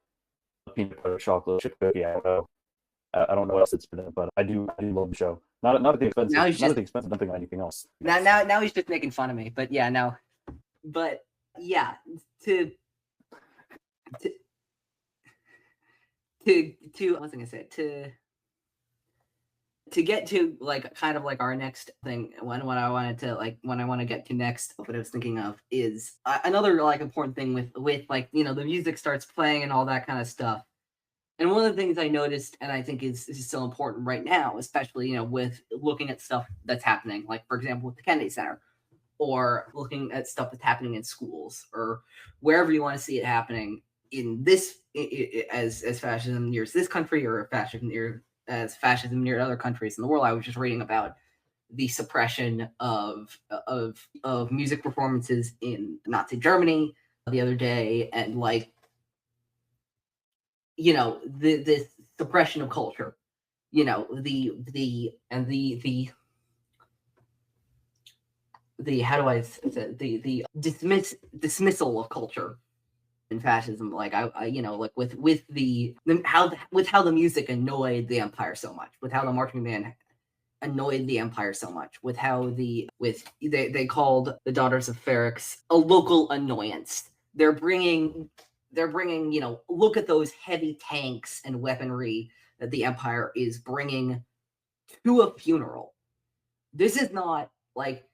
a peanut butter chocolate chip cookie. I don't know what else it's better than, but I do love the show. Not at the expense of nothing or anything else. Now he's just making fun of me. But yeah, no. But yeah, to what was I gonna say? To get to like kind of like our next thing, when I want to get to next, what I was thinking of is another like important thing with like, you know, the music starts playing and all that kind of stuff. And one of the things I noticed, and I think is still important right now, especially, you know, with looking at stuff that's happening, like for example with the Kennedy Center, or looking at stuff that's happening in schools or wherever you want to see it happening in this as fascism nears this country, or fascism near other countries in the world. I was just reading about the suppression of music performances in Nazi Germany the other day, and like, you know, the suppression of culture, you know, the how do I say, the dismissal of culture in fascism, like I you know, like with how the music annoyed the empire so much, with how the marching band annoyed the empire so much, with how they called the Daughters of Ferrix a local annoyance. They're bringing, you know, look at those heavy tanks and weaponry that the empire is bringing to a funeral. This is not like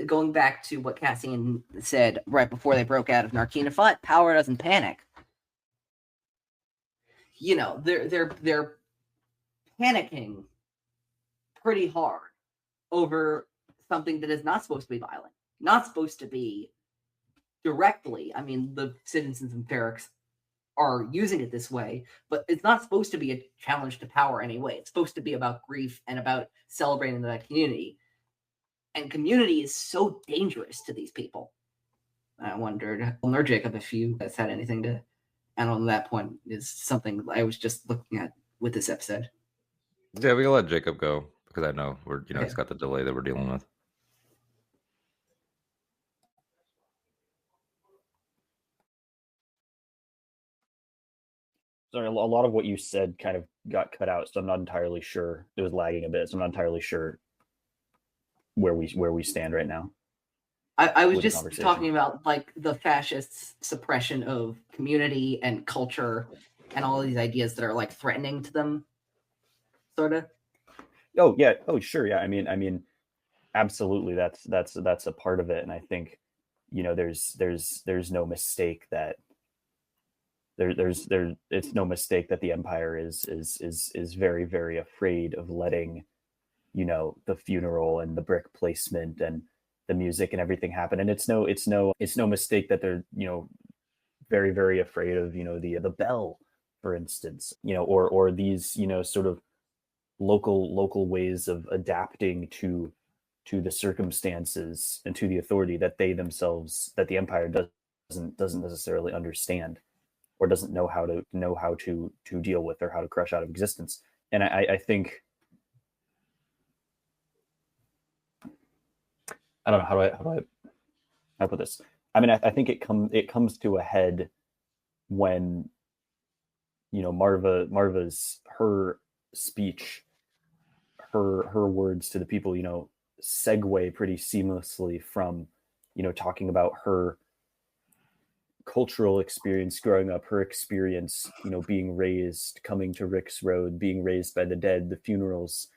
going back to what Cassian said right before they broke out of Narkina Fut, power doesn't panic. You know, they're panicking pretty hard over something that is not supposed to be violent, not supposed to be directly. I mean, the citizens in Ferrix are using it this way, but it's not supposed to be a challenge to power anyway. It's supposed to be about grief and about celebrating that community. And community is so dangerous to these people. I wondered, or Jacob, if you guys had anything to add on that point, is something I was just looking at with this episode. Yeah, we can let Jacob go because I know he's got the delay that we're dealing with. Sorry, a lot of what you said kind of got cut out, so I'm not entirely sure. It was lagging a bit, so I'm not entirely sure where we stand right now. I was just talking about like the fascists' suppression of community and culture and all of these ideas that are like threatening to them, sort of. Oh yeah. Oh sure. Yeah. I mean, absolutely. That's a part of it, and I think, you know, there's no mistake that it's no mistake that the empire is very, very afraid of letting, you know, the funeral and the brick placement and the music and everything happen. And it's no mistake that they're, you know, very, very afraid of, you know, the bell, for instance, you know, or these, you know, sort of local ways of adapting to the circumstances and to the authority that they themselves, that the empire doesn't necessarily understand, or doesn't know how to deal with, or how to crush out of existence. And I think, I don't know, how do I put this? I mean, I think it comes to a head when, you know, Maarva's her speech, her words to the people, you know, segue pretty seamlessly from, you know, talking about her cultural experience growing up, her experience, you know, being raised, coming to Rix Road, being raised by the dead, the funerals,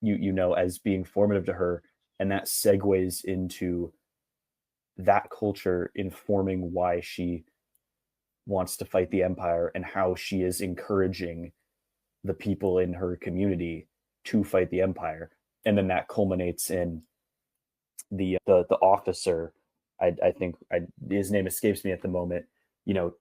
you know, as being formative to her. And that segues into that culture informing why she wants to fight the empire, and how she is encouraging the people in her community to fight the empire. And then that culminates in the officer, I think his name escapes me at the moment,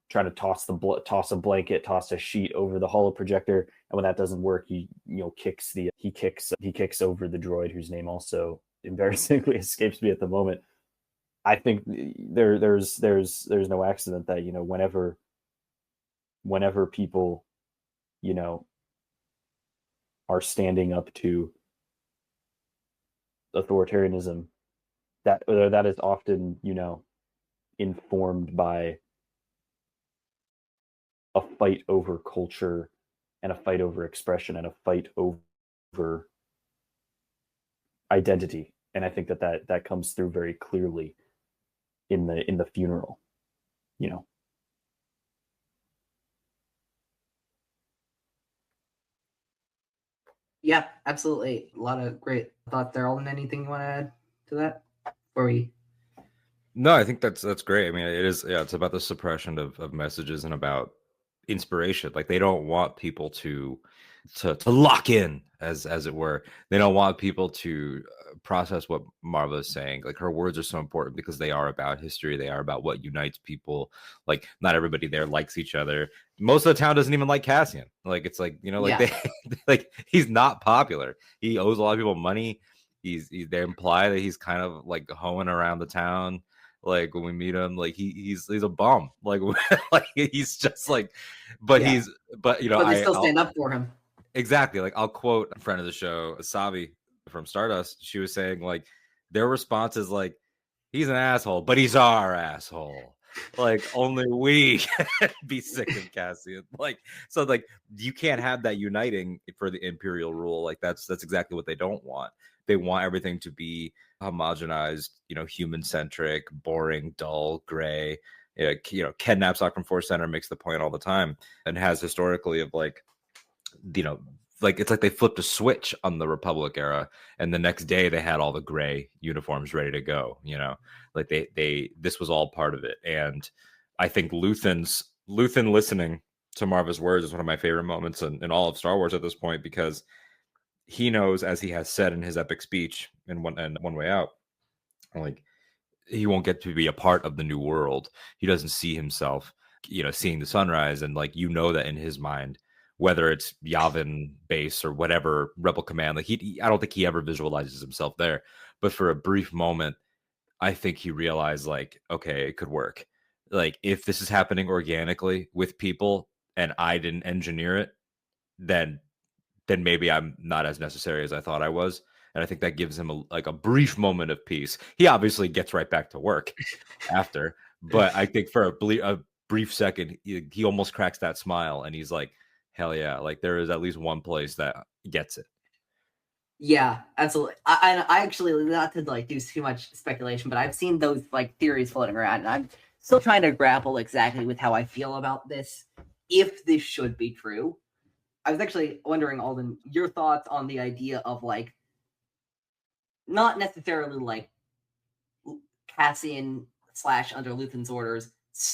trying to toss a blanket, toss a sheet over the holo projector, and when that doesn't work, he kicks over the droid, whose name also embarrassingly escapes me at the moment. I think there's no accident that whenever people are standing up to authoritarianism, that is often informed by a fight over culture and a fight over expression and a fight over identity. And I think that comes through very clearly in the funeral. Yeah, absolutely. A lot of great thoughts there. Alden, anything you want to add to that before we? No, I think that's great. I mean, it is. Yeah, it's about the suppression of messages and about inspiration. Like, they don't want people to lock in, as it were. They don't want people to process what Maarva is saying. Like, her words are so important because they are about history. They are about what unites people. Like, not everybody there likes each other. Most of the town doesn't even like Cassian. Like, it's like, Yeah. like he's not popular. He owes a lot of people money. They imply that he's kind of like hoeing around the town. Like, when we meet him, like he's a bum. Like, like he's just like, but Yeah. but they still stand up for him. Exactly. Like, I'll quote a friend of the show, Asabi from Stardust. She was saying, like, their response is like, he's an asshole, but he's our asshole. Like, only we can be sick of Cassian. Like, so, like, you can't have that uniting for the imperial rule. Like, that's exactly what they don't want. They want everything to be homogenized, human centric, boring, dull, gray. Ken Knapsack from Force Center makes the point all the time, and has historically of like, like, it's like they flipped a switch on the Republic era, and the next day they had all the gray uniforms ready to go. Like this was all part of it. And I think Luthen listening to Maarva's words is one of my favorite moments in all of Star Wars at this point, because he knows, as he has said in his epic speech in One Way Out, like, he won't get to be a part of the new world. He doesn't see himself, seeing the sunrise, and like, that in his mind, whether it's Yavin base or whatever Rebel Command, like I don't think he ever visualizes himself there. But for a brief moment, I think he realized, like, okay, it could work. Like, if this is happening organically with people and I didn't engineer it, then maybe I'm not as necessary as I thought I was. And I think that gives him a brief moment of peace. He obviously gets right back to work after, but I think for a brief second, he almost cracks that smile, and he's like, hell yeah, like, there is at least one place that gets it. Yeah, absolutely. I actually, not to like do too much speculation, but I've seen those like theories floating around, and I'm still trying to grapple exactly with how I feel about this, if this should be true. I was actually wondering, Alden, your thoughts on the idea of like, not necessarily like Cassian / under Luthen's orders,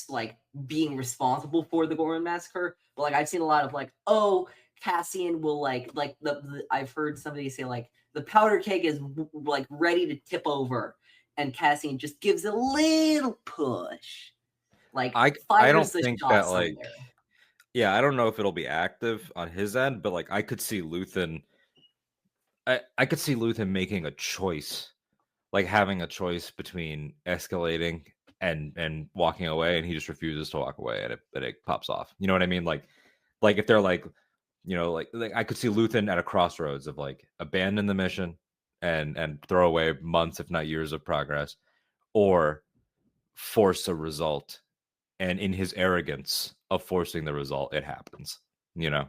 like, being responsible for the Gorman massacre, but like, I've seen a lot of like, oh, Cassian will like the I've heard somebody say like, the powder keg is like ready to tip over, and Cassian just gives a little push, like I don't fires the think shot that, somewhere. like, yeah, I don't know if it'll be active on his end, but like, I could see Luthen making a choice, like having a choice between escalating and walking away, and he just refuses to walk away, and it pops off. You know what I mean? Like if they're like, like I could see Luthen at a crossroads of like, abandon the mission and throw away months, if not years, of progress, or force a result. And in his arrogance of forcing the result, it happens. Like,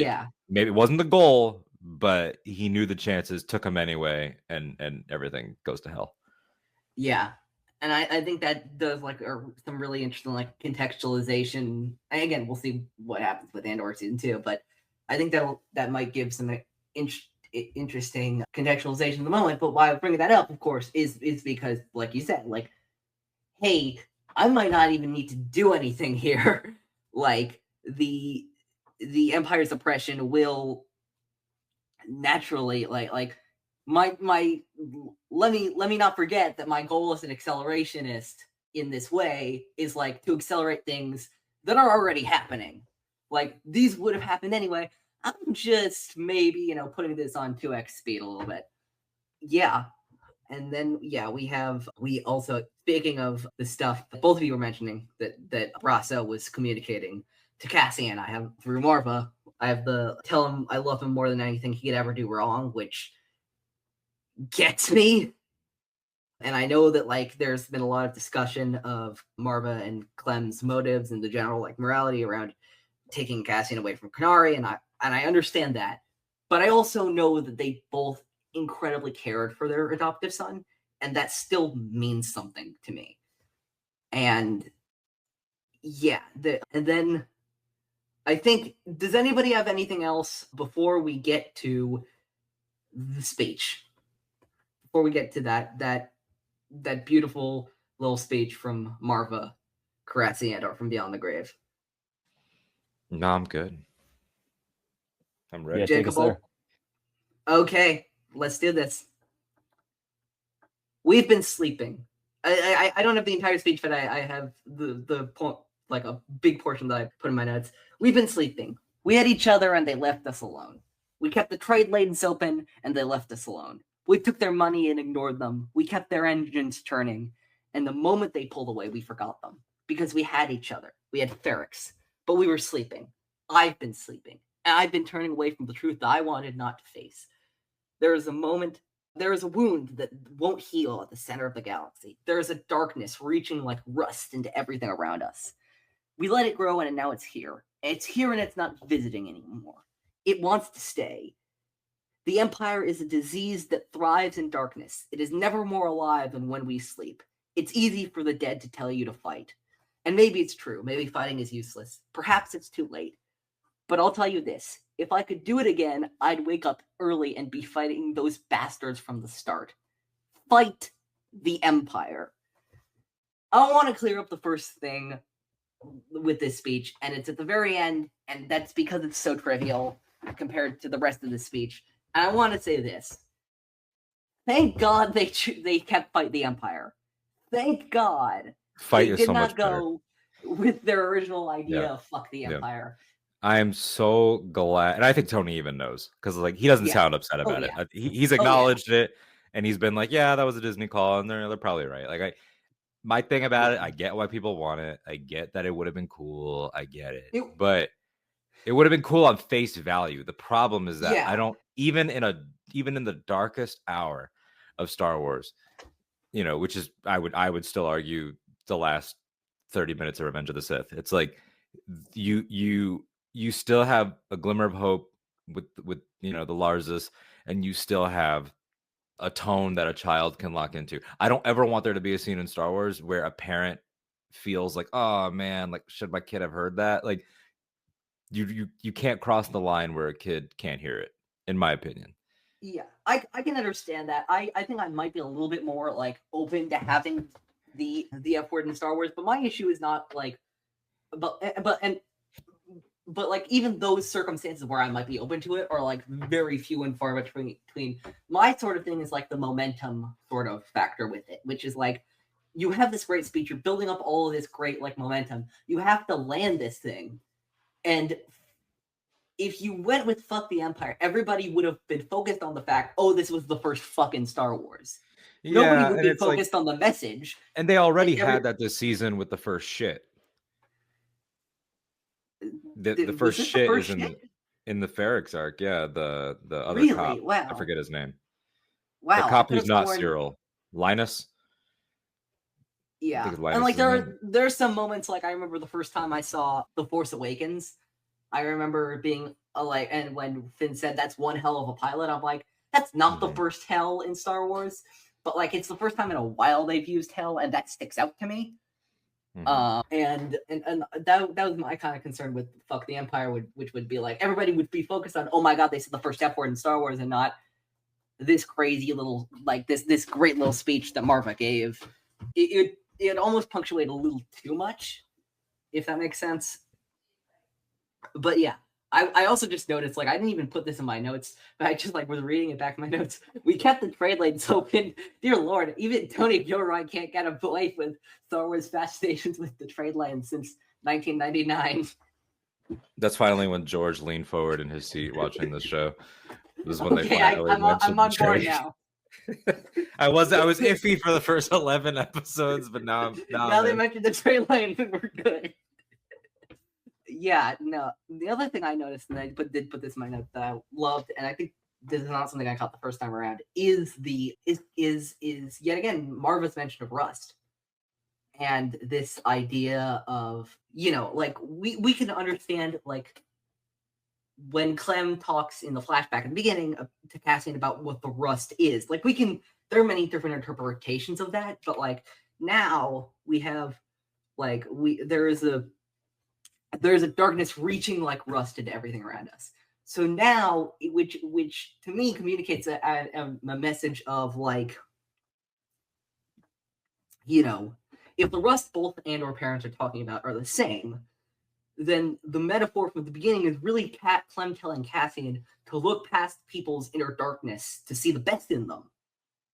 Yeah, maybe it wasn't the goal, but he knew the chances, took them anyway, and everything goes to hell. yeah. And I think that does like some really interesting like contextualization. And again, we'll see what happens with Andor season 2, but I think that might give some interesting contextualization in the moment. But why I'm bringing that up, of course, is because, like you said, like, hey, I might not even need to do anything here. Like, the Empire's oppression will naturally like my let me not forget that my goal as an accelerationist in this way is like to accelerate things that are already happening. Like these would have happened anyway. I'm just maybe, you know, putting this on 2x speed a little bit. Yeah. And then, yeah, we also, speaking of the stuff that both of you were mentioning, that Brasso was communicating to Cassian, I have through Maarva, I have the tell him I love him more than anything he could ever do wrong, which gets me. And I know that, like, there's been a lot of discussion of Maarva and Clem's motives and the general, like, morality around taking Cassian away from Canary, and I understand that. But I also know that they both incredibly cared for their adoptive son, and that still means something to me. And yeah, and then I think, does anybody have anything else before we get to the speech? Before we get to that beautiful little speech from Maarva, Carassi, and or from Beyond the Grave. No, I'm good. I'm ready. Yeah, take us there. Okay, let's do this. We've been sleeping. I don't have the entire speech, but I have the point, like a big portion that I put in my notes. We've been sleeping. We had each other and they left us alone. We kept the trade lanes open and they left us alone. We took their money and ignored them. We kept their engines turning. And the moment they pulled away, we forgot them. Because we had each other. We had Ferrix. But we were sleeping. I've been sleeping. And I've been turning away from the truth that I wanted not to face. There is a moment, there is a wound that won't heal at the center of the galaxy. There is a darkness reaching like rust into everything around us. We let it grow and now it's here. It's here and it's not visiting anymore. It wants to stay. The Empire is a disease that thrives in darkness. It is never more alive than when we sleep. It's easy for the dead to tell you to fight. And maybe it's true. Maybe fighting is useless. Perhaps it's too late. But I'll tell you this. If I could do it again, I'd wake up early and be fighting those bastards from the start. Fight the Empire. I want to clear up the first thing with this speech, and it's at the very end, and that's because it's so trivial compared to the rest of the speech. And I want to say this. Thank God they kept Fight the Empire. Thank God. Fight they is did so not much better. go with their original idea Yeah. of fuck the Yeah. Empire. I am so glad, and I think Tony even knows, because like he doesn't Yeah. sound upset Oh, about yeah. it. He's acknowledged it, and he's been like, "Yeah, that was a Disney call," and they're probably right. Like my thing about it, I get why people want it. I get that it would have been cool. I get it, but it would have been cool on face value. The problem is that Yeah. I don't even in the darkest hour of Star Wars, you know, which is I would still argue the last 30 minutes of Revenge of the Sith. It's like you still have a glimmer of hope with you know the Larzus, and you still have a tone that a child can lock into. I don't ever want there to be a scene in Star Wars where a parent feels like, oh man, like should my kid have heard that? Like you can't cross the line where a kid can't hear it, in my opinion. Yeah, I can understand that. I think I might be a little bit more like open to having the F word in Star Wars, but my issue is not like, but like even those circumstances where I might be open to it are like very few and far between. My sort of thing is like the momentum sort of factor with it, which is like you have this great speech, you're building up all of this great like momentum. You have to land this thing, and if you went with fuck the Empire, everybody would have been focused on the fact, oh, this was the first fucking Star Wars. Nobody would be focused on the message. And they already had that this season with the first shit. The first shit is in the Ferrix arc. Yeah, the other really? cop. Wow. I forget his name. Wow. The cop who's not Syril. Linus? Yeah. And like there's some moments, like I remember the first time I saw The Force Awakens, I remember being like, and when Finn said that's one hell of a pilot, I'm like, that's not the first hell in Star Wars, but like it's the first time in a while they've used hell, and that sticks out to me. And that was my kind of concern with fuck the Empire, which would be like everybody would be focused on, oh my god, they said the first F word in Star Wars, and not this crazy little like this great little speech that Maarva gave. It almost punctuated a little too much, if that makes sense. But yeah, I also just noticed, like, I didn't even put this in my notes, but I just, like, was reading it back in my notes. We kept the trade lanes open. Dear Lord, even Tony Gilroy can't get a life with Star Wars fascinations with the trade lanes since 1999. That's finally when George leaned forward in his seat watching the show. This is when they Okay, finally I'm mentioned on the board trade. now. I was iffy for the first 11 episodes, but now Now they in. mentioned the trade lanes and we're good. Yeah, no. The other thing I noticed, and I did put this in my notes that I loved, and I think this is not something I caught the first time around, is yet again Maarva's mention of rust. And this idea of, you know, like we can understand, like, when Clem talks in the flashback at the beginning to Cassian about what the rust is, like, there are many different interpretations of that, but like now we have, like, there's a darkness reaching like rust into everything around us. So now, which to me communicates a message of, like, you know, if the rust both Andor parents are talking about are the same, then the metaphor from the beginning is really Clem telling Cassian to look past people's inner darkness to see the best in them,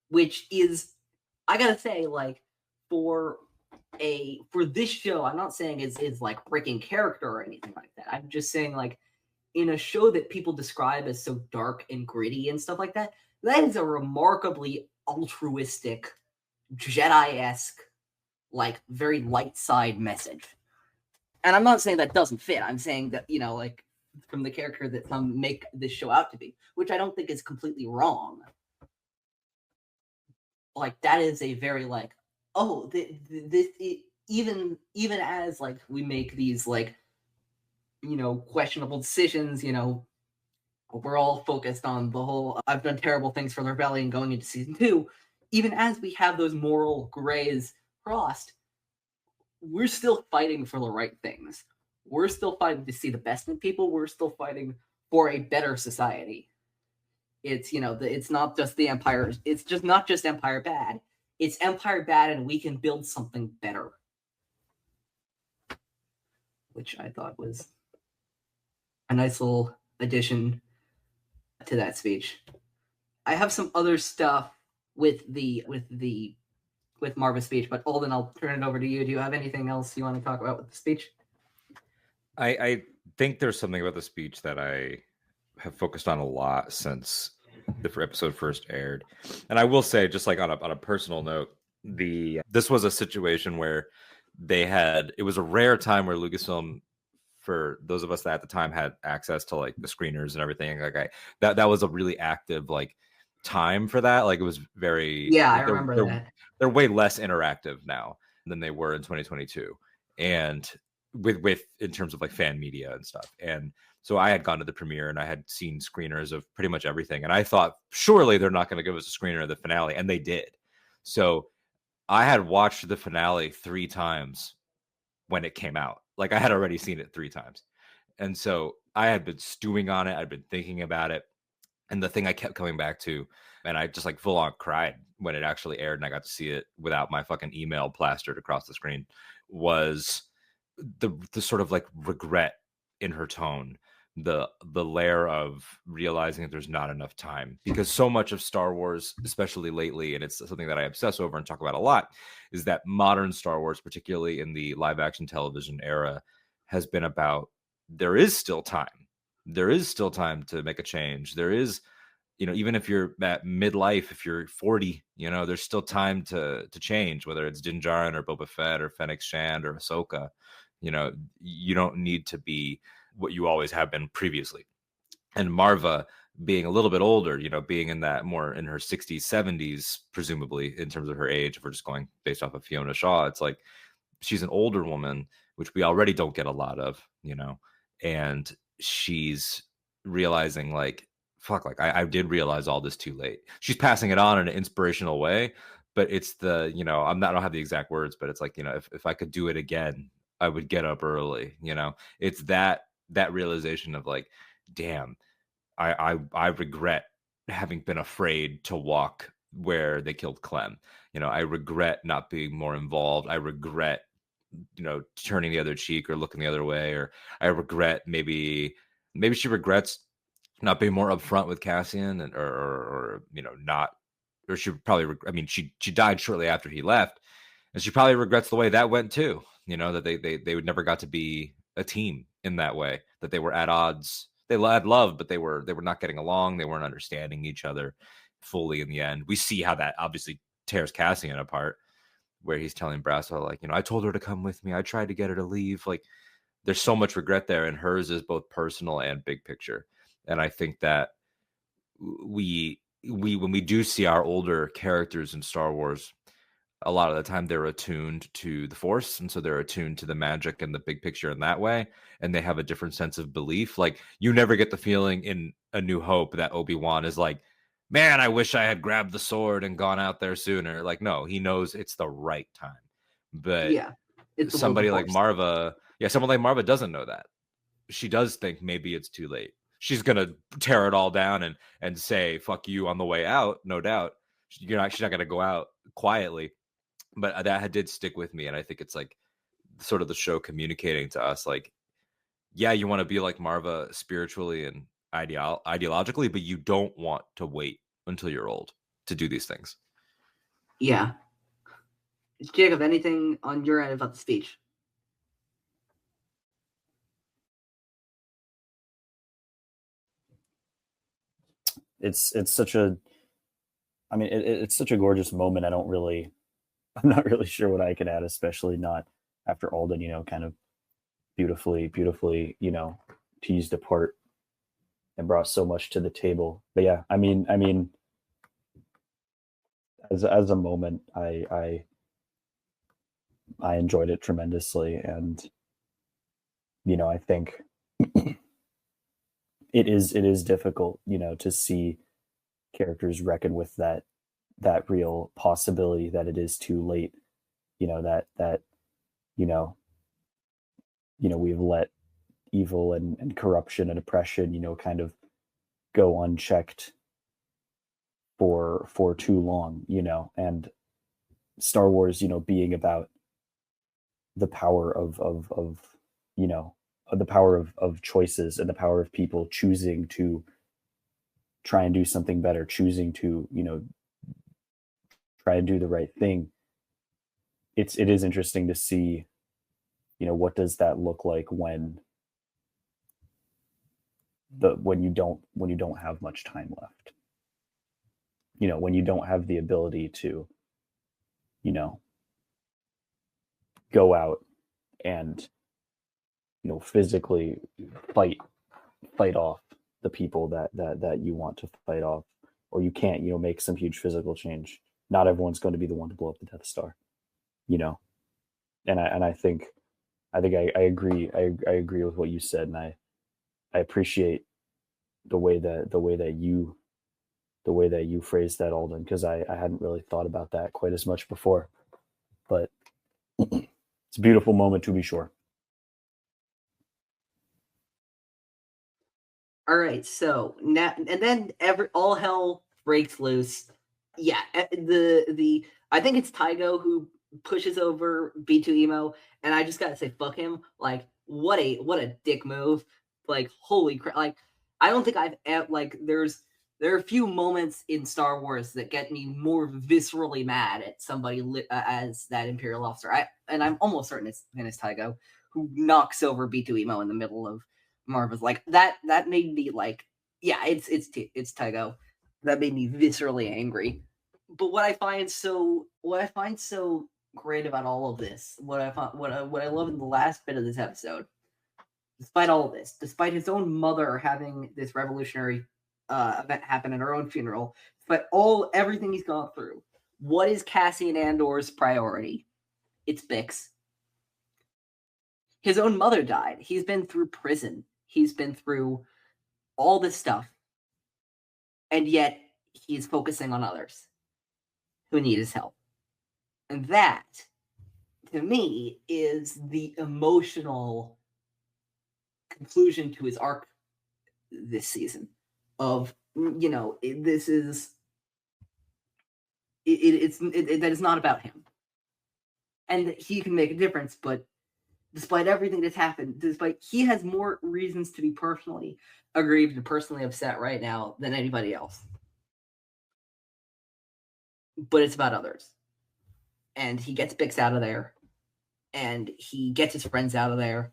which is, I gotta say, like, for this show, I'm not saying is like breaking character or anything like that. I'm just saying, like, in a show that people describe as so dark and gritty and stuff like that, that is a remarkably altruistic, Jedi-esque, like, very light side message. And I'm not saying that doesn't fit. I'm saying that, you know, like, from the character that some make this show out to be, which I don't think is completely wrong. Like, that is a very, like, oh, even as, like, we make these, like, you know, questionable decisions, you know, we're all focused on the whole I've done terrible things for the rebellion going into season 2. Even as we have those moral grays crossed, we're still fighting for the right things. We're still fighting to see the best in people. We're still fighting for a better society. It's, you know, it's not just the Empire. It's just not just Empire bad. It's Empire bad, and we can build something better. Which I thought was a nice little addition to that speech. I have some other stuff with Maarva's speech, but Alden, I'll turn it over to you. Do you have anything else you want to talk about with the speech? I think there's something about the speech that I have focused on a lot since the episode first aired. And I will say, just like on a personal note, this was a situation where it was a rare time where Lucasfilm, for those of us that at the time had access to, like, the screeners and everything, like, that was a really active, like, time for that. Like, it was very, I remember that. They're way less interactive now than they were in 2022, and with in terms of, like, fan media and stuff. And so I had gone to the premiere and I had seen screeners of pretty much everything, and I thought surely they're not going to give us a screener of the finale, and they did. So I had watched the finale 3 times when it came out. Like, I had already seen it 3 times. And so I had been stewing on it. I'd been thinking about it. And the thing I kept coming back to, and I just, like, full on cried when it actually aired and I got to see it without my fucking email plastered across the screen, was the sort of, like, regret in her tone, the layer of realizing that there's not enough time. Because so much of Star Wars, especially lately, and it's something that I obsess over and talk about a lot, is that modern Star Wars, particularly in the live action television era, has been about, there is still time. There is still time to make a change. There is, you know, even if you're at midlife, if you're 40, you know, there's still time to change, whether it's Din Djarin or Boba Fett or Fennec Shand or Ahsoka. You know, you don't need to be what you always have been previously. And Maarva, being a little bit older, you know, being in that more in her 60s, 70s, presumably, in terms of her age, if we're just going based off of Fiona Shaw, it's like she's an older woman, which we already don't get a lot of, you know, and she's realizing, like, fuck, like, I did realize all this too late. She's passing it on in an inspirational way, but it's the, you know, I don't have the exact words, but it's like, you know, if I could do it again, I would get up early, you know. It's that realization of, like, damn, I regret having been afraid to walk where they killed Clem. You know, I regret not being more involved. I regret, you know, turning the other cheek or looking the other way, or I regret maybe maybe she regrets not being more upfront with Cassian, and or not, or she probably, I mean, she died shortly after he left, and she probably regrets the way that went too. That they would never got to be a team in that way, that they were at odds. They had love, but they were not getting along. They weren't understanding each other fully in the end. We see how that obviously tears Cassian apart, where he's telling Brasso, like, I told her to come with me. I tried to get her to leave. Like, there's so much regret there, and hers is both personal and big picture. And I think that we when we do see our older characters in Star Wars, a lot of the time they're attuned to the Force, and so they're attuned to the magic and the big picture in that way, and they have a different sense of belief. Like, you never get the feeling in A New Hope that Obi-Wan is like, man, I wish I had grabbed the sword and gone out there sooner. Like, no, he knows it's the right time. But Yeah, it's somebody like Maarva, someone like Maarva doesn't know that. She does think maybe it's too late. She's gonna tear it all down and say fuck you on the way out, no doubt. She's not gonna go out quietly. But that did stick with me, and I think it's like sort of the show communicating to us, like, yeah, you want to be like Maarva spiritually and ideologically, but you don't want to wait until you're old to do these things. Yeah. Jacob, anything on your end about the speech? It's such a, I mean, it's such a gorgeous moment. I'm not really sure what I could add, especially not after Alden, kind of beautifully, teased apart and brought so much to the table. But yeah, I mean, as a moment, I enjoyed it tremendously, and I think it is difficult, to see characters reckon with that real possibility that it is too late, that we've let evil and corruption and oppression, kind of go unchecked for too long, and Star Wars, being about the power of the power of choices and the power of people choosing to try and do something better, choosing to, try and do the right thing. It is interesting to see, what does that look like when you don't have much time left, when you don't have the ability to, go out and, physically fight off the people that you want to fight off, or you can't, make some huge physical change. Not everyone's going to be the one to blow up the Death Star, and I think I agree. I agree with what you said, and I appreciate the way that you phrased that, Alden, because I hadn't really thought about that quite as much before. But it's a beautiful moment, to be sure. All right, so now and then all hell breaks loose. Yeah, the I think it's Tigo who pushes over B2 Emo, and I just gotta say, fuck him. Like, what a dick move. Like, holy crap. Like, I don't think there are a few moments in Star Wars that get me more viscerally mad at somebody as that Imperial officer. I'm almost certain it's Tigo, who knocks over B2 Emo in the middle of Maarva's. Like, that made me like, yeah, it's Tigo. That made me viscerally angry. But what I find so great about all of this, what I love in the last bit of this episode, despite all of this, despite his own mother having this revolutionary event happen at her own funeral, but everything he's gone through, what is Cassian Andor's priority? It's Bix. His own mother died. He's been through prison. He's been through all this stuff. And yet he's focusing on others who need his help. And that, to me, is the emotional conclusion to his arc this season. Of, this is that is not about him, and he can make a difference, but despite everything that's happened, despite he has more reasons to be personally aggrieved and personally upset right now than anybody else. But it's about others. And he gets Bix out of there. And he gets his friends out of there.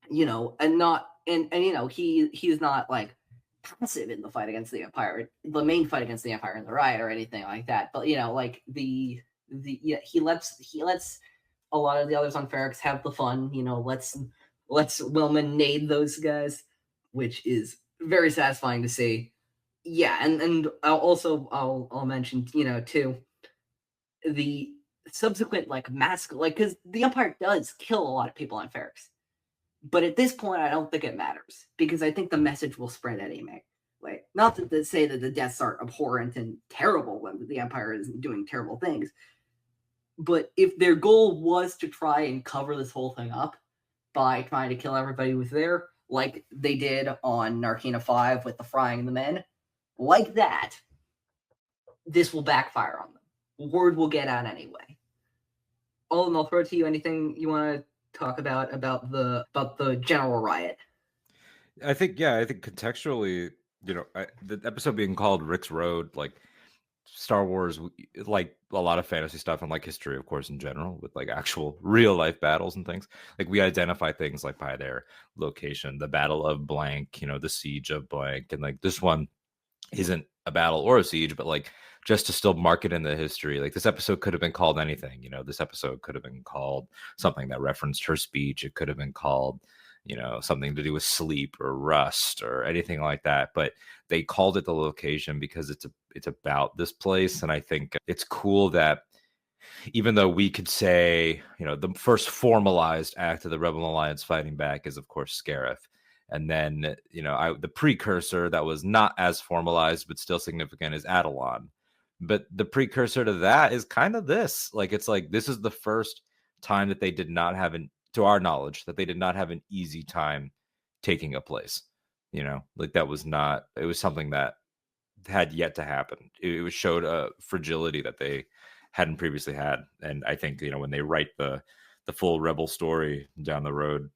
You know, and you know, he's not like passive in the fight against the Empire, the main fight against the Empire in the Riot or anything like that. But you know, like he lets a lot of the others on Ferrix have the fun. You know, let's Wilman nade those guys, which is very satisfying to see. Yeah, and I'll mention, you know, too, the subsequent like because the Empire does kill a lot of people on Ferrix. But at this point, I don't think it matters because I think the message will spread anyway. Like, not to say that the deaths are abhorrent and terrible when the Empire is doing terrible things, but if their goal was to try and cover this whole thing up by trying to kill everybody who's there, like they did on Narkina 5 with the frying the men, like that, this will backfire on them. Word will get out anyway. Alden, I'll throw it to you. Anything you want to talk about the general riot? I think contextually, you know, the episode being called Rix Road, like Star Wars, like a lot of fantasy stuff and like history, of course, in general, with like actual real life battles and things. Like we identify things like by their location, the Battle of blank, you know, the Siege of blank, and like this one isn't a battle or a siege, but like just to still mark it in the history. Like this episode could have been called anything, you know, this episode could have been called something that referenced her speech. It could have been called, you know, something to do with sleep or rust or anything like that. But they called it the location because it's about this place. And I think it's cool that even though we could say, you know, the first formalized act of the Rebel Alliance fighting back is, of course, Scarif. And then, you know, the precursor that was not as formalized, but still significant is Adelon. But the precursor to that is kind of this. Like, it's like, this is the first time that they did not have to our knowledge, that they did not have an easy time taking a place. You know, like that was not, it was something that had yet to happen. It showed a fragility that they hadn't previously had. And I think, you know, when they write the full Rebel story down the road,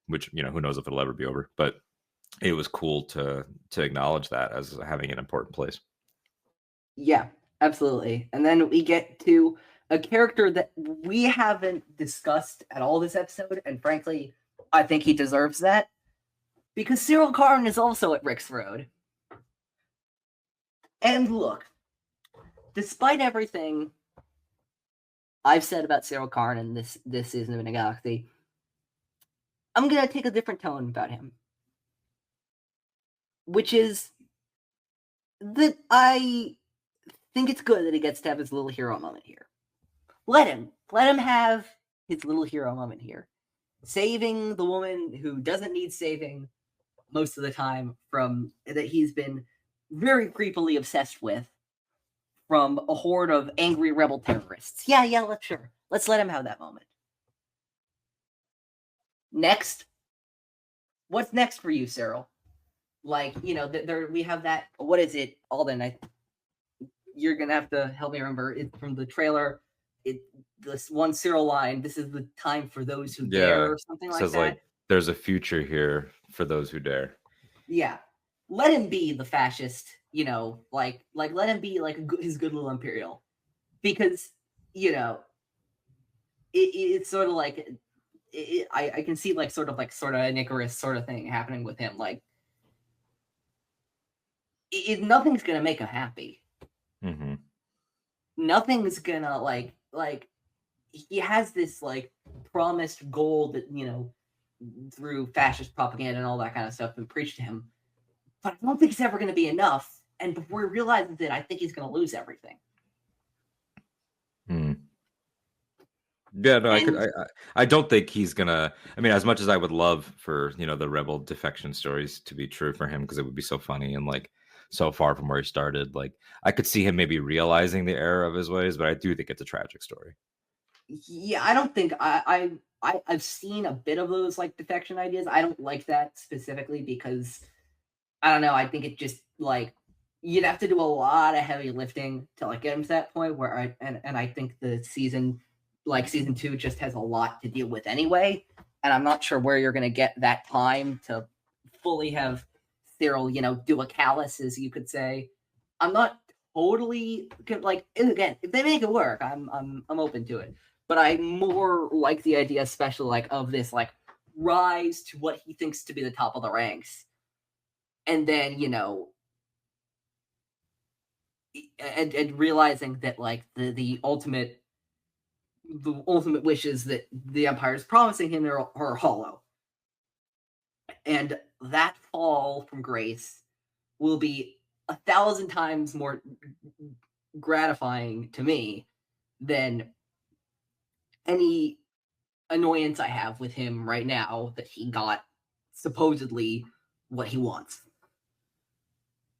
which, you know, who knows if it'll ever be over, but it was cool to acknowledge that as having an important place. Yeah, absolutely. And then we get to a character that we haven't discussed at all this episode, and frankly, I think he deserves that, because Syril Karn is also at Rix Road. And look, despite everything I've said about Syril Karn in this season of In a Galaxy, I'm going to take a different tone about him. Which is that I think it's good that he gets to have his little hero moment here. Let him have his little hero moment here. Saving the woman who doesn't need saving most of the time from that he's been very creepily obsessed with from a horde of angry rebel terrorists. Yeah, let's let him have that moment. Next, what's next for you, Syril? Like, you know, we have that. What is it, Alden? You're gonna have to help me remember it from the trailer. This one Syril line. This is the time for those who dare, or something like that. Like, there's a future here for those who dare. Yeah, let him be the fascist. You know, like let him be like his good little Imperial, because you know, it's sort of like. I can see like sort of an Icarus sort of thing happening with him. Like, nothing's gonna make him happy. Mm-hmm. Nothing's gonna like he has this like promised goal that, you know, through fascist propaganda and all that kind of stuff been preached to him, but I don't think it's ever gonna be enough. And before he realizes it, I think he's gonna lose everything. Yeah, no, I don't think he's gonna. I mean, as much as I would love for, you know, the rebel defection stories to be true for him, because it would be so funny and like so far from where he started, like I could see him maybe realizing the error of his ways, but I do think it's a tragic story. Yeah, I don't think I've seen a bit of those like defection ideas. I don't like that specifically because I don't know. I think it just like you'd have to do a lot of heavy lifting to like get him to that point where I think the season 2 just has a lot to deal with anyway. and I'm not sure where you're going to get that time to fully have Syril, do a callus, as you could say. I'm not totally like, again, if they make it work, I'm open to it. But I more like the idea, especially like of this like rise to what he thinks to be the top of the ranks, and then and realizing that like the ultimate wishes that the Empire is promising him are hollow, and that fall from grace will be 1,000 times more gratifying to me than any annoyance I have with him right now that he got supposedly what he wants.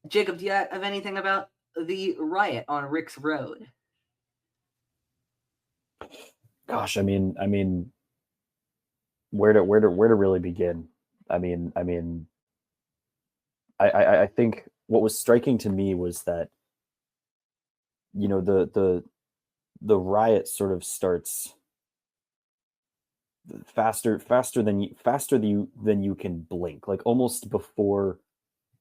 Jacob, do you have anything about the riot on Rix Road? Gosh, I mean, where to really begin? I think what was striking to me was that the riot sort of starts faster than you can blink, like almost before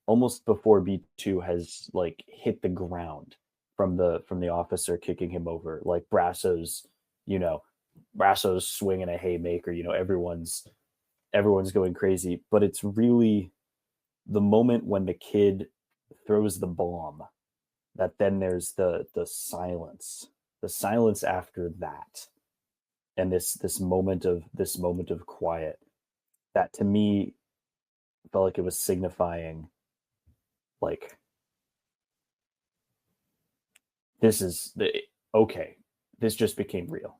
B2 has like hit the ground from the officer kicking him over, like Brasso's swinging a haymaker, everyone's going crazy, but it's really the moment when the kid throws the bomb that then there's the silence after that, and this moment of quiet that to me felt like it was signifying like this is okay, this just became real,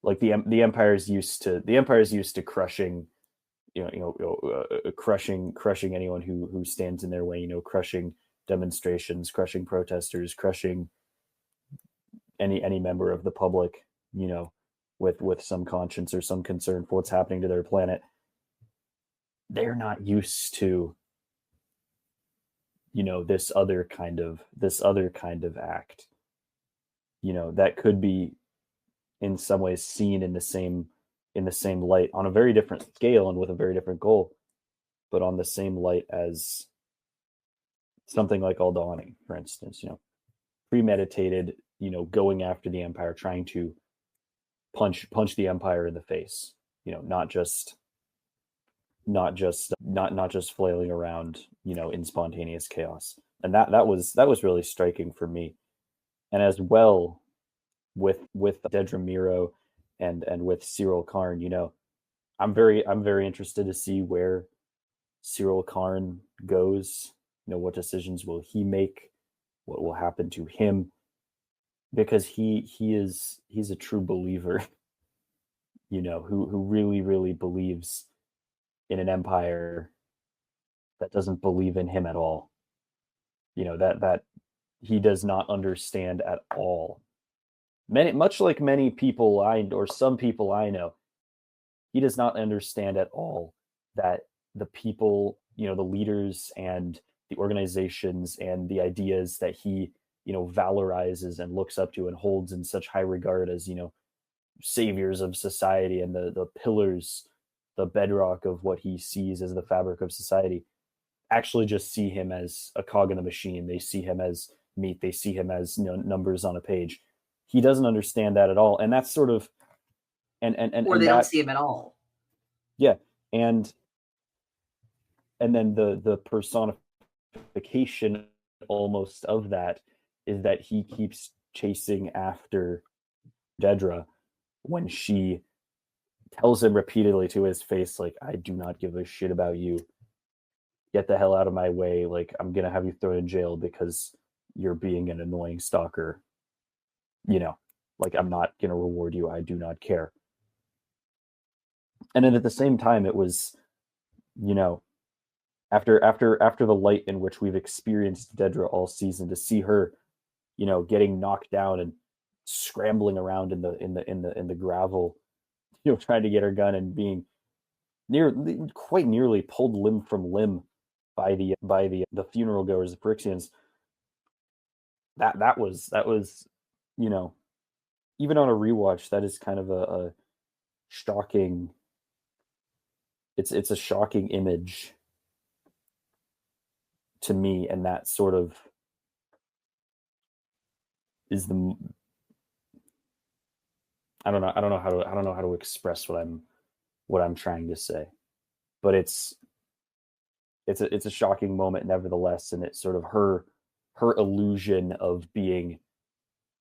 like the Empire's used to crushing crushing anyone who stands in their way, crushing demonstrations, crushing protesters, crushing any member of the public, with some conscience or some concern for what's happening to their planet. They're not used to this other kind of act, that could be in some ways seen in the same light, on a very different scale and with a very different goal, but on the same light as something like All Dawning, for instance, premeditated, going after the Empire, trying to punch the Empire in the face, not just flailing around, in spontaneous chaos. And that was really striking for me. And as well with Dedra Meero and with Syril Karn, I'm very interested to see where Syril Karn goes. What decisions will he make? What will happen to him? Because he's a true believer, who really, really believes in an empire that doesn't believe in him at all. That he does not understand at all. Much like many people some people I know, he does not understand at all that the people, the leaders and the organizations and the ideas that he, valorizes and looks up to and holds in such high regard as, saviors of society and the pillars, the bedrock of what he sees as the fabric of society, actually just see him as a cog in the machine. They see him as meat. They see him as numbers on a page. He doesn't understand that at all, and that's sort of or they don't see him at all. Yeah, and then the personification almost of that is that he keeps chasing after Dedra when she tells him repeatedly to his face, like, I do not give a shit about you. Get the hell out of my way. Like, I'm going to have you thrown in jail because you're being an annoying stalker. Like, I'm not going to reward you. I do not care. And then at the same time, it was, after the light in which we've experienced Dedra all season, to see her, getting knocked down and scrambling around in the gravel, trying to get her gun and being quite nearly pulled limb from limb by the funeral goers, the Phyrexians. That was even on a rewatch, that is kind of a shocking it's a shocking image to me, and that sort of is the I don't know how to express what I'm trying to say, but it's a shocking moment nevertheless, and it's sort of her illusion of being,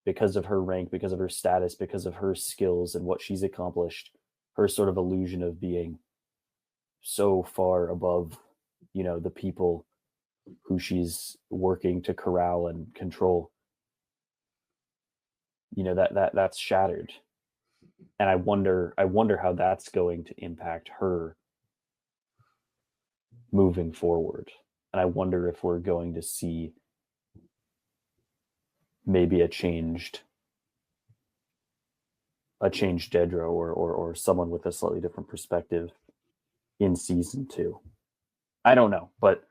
because of her rank, because of her status, because of her skills and what she's accomplished, her sort of illusion of being so far above, the people who she's working to corral and control. That's shattered. And I wonder how that's going to impact her moving forward. And I wonder if we're going to see maybe a changed Dedra or someone with a slightly different perspective in season 2. I don't know, but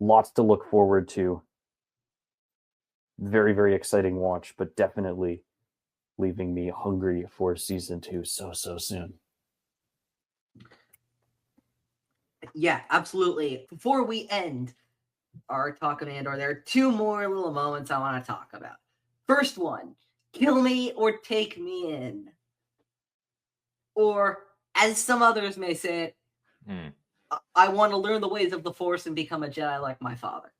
lots to look forward to. Very, very exciting watch, but definitely leaving me hungry for season 2 so soon. Yeah, absolutely. Before we end our talk of Andor, there are 2 more little moments I want to talk about. First one, kill me or take me in. Or, as some others may say it, I want to learn the ways of the Force and become a Jedi like my father.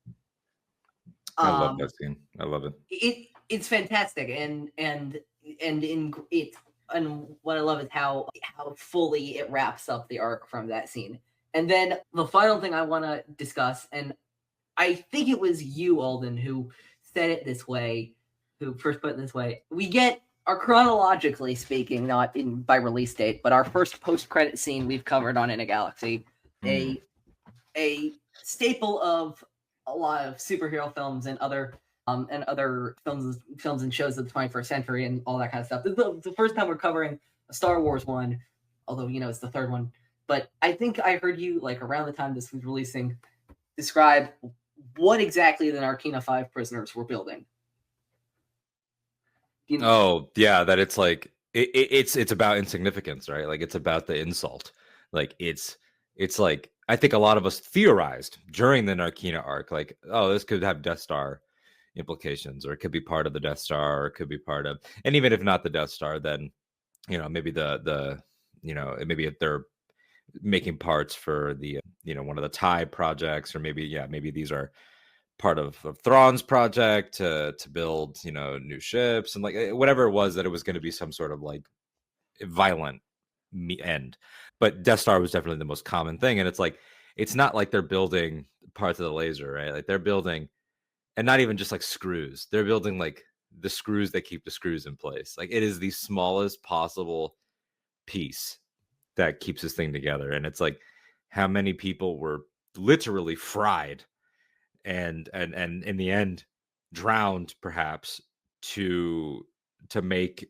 I love that scene. I love it. It's fantastic, and what I love is how fully it wraps up the arc from that scene. And then the final thing I want to discuss, and I think it was you, Alden, who said it this way, who first put it this way. We get our, chronologically speaking, not by release date, but our first post-credit scene we've covered on In a Galaxy, a staple of a lot of superhero films and other films and shows of the 21st century and all that kind of stuff. This is the first time we're covering a Star Wars one, although it's the third one. But I think I heard you, around the time this was releasing, describe what exactly the Narkina 5 prisoners were building. Oh yeah, that it's it's about insignificance, right? It's about the insult. It's like, I think a lot of us theorized during the Narkina arc, this could have Death Star implications, or it could be part of the Death Star, or it could be part of, and even if not the Death Star, then maybe maybe they're making parts for the one of the TIE projects, or maybe these are part of Thrawn's project to build new ships, and whatever it was, that it was going to be some sort of violent end. But Death Star was definitely the most common thing, and it's not like they're building parts of the laser, right? They're building, and not even just screws, they're building the screws that keep the screws in place. It is the smallest possible piece that keeps this thing together. And it's how many people were literally fried and in the end drowned, perhaps, to make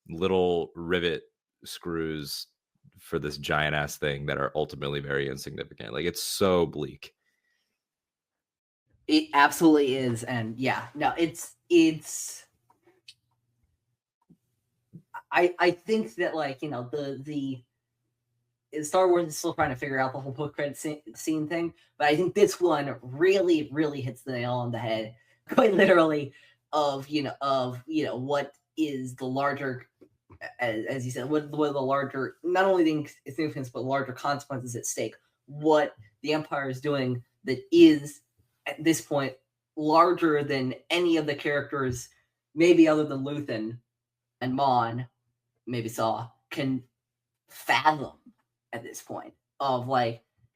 little rivet screws for this giant ass thing that are ultimately very insignificant. It's so bleak. It absolutely is. And it's I think that the Star Wars is still trying to figure out the whole post-credit scene thing, but I think this one really, really hits the nail on the head, quite literally, of what is the larger, as you said, what are the larger, not only the significance, but larger consequences at stake. What the Empire is doing that is, at this point, larger than any of the characters, maybe other than Luthen and Mon, maybe Saw, can fathom at this point. Of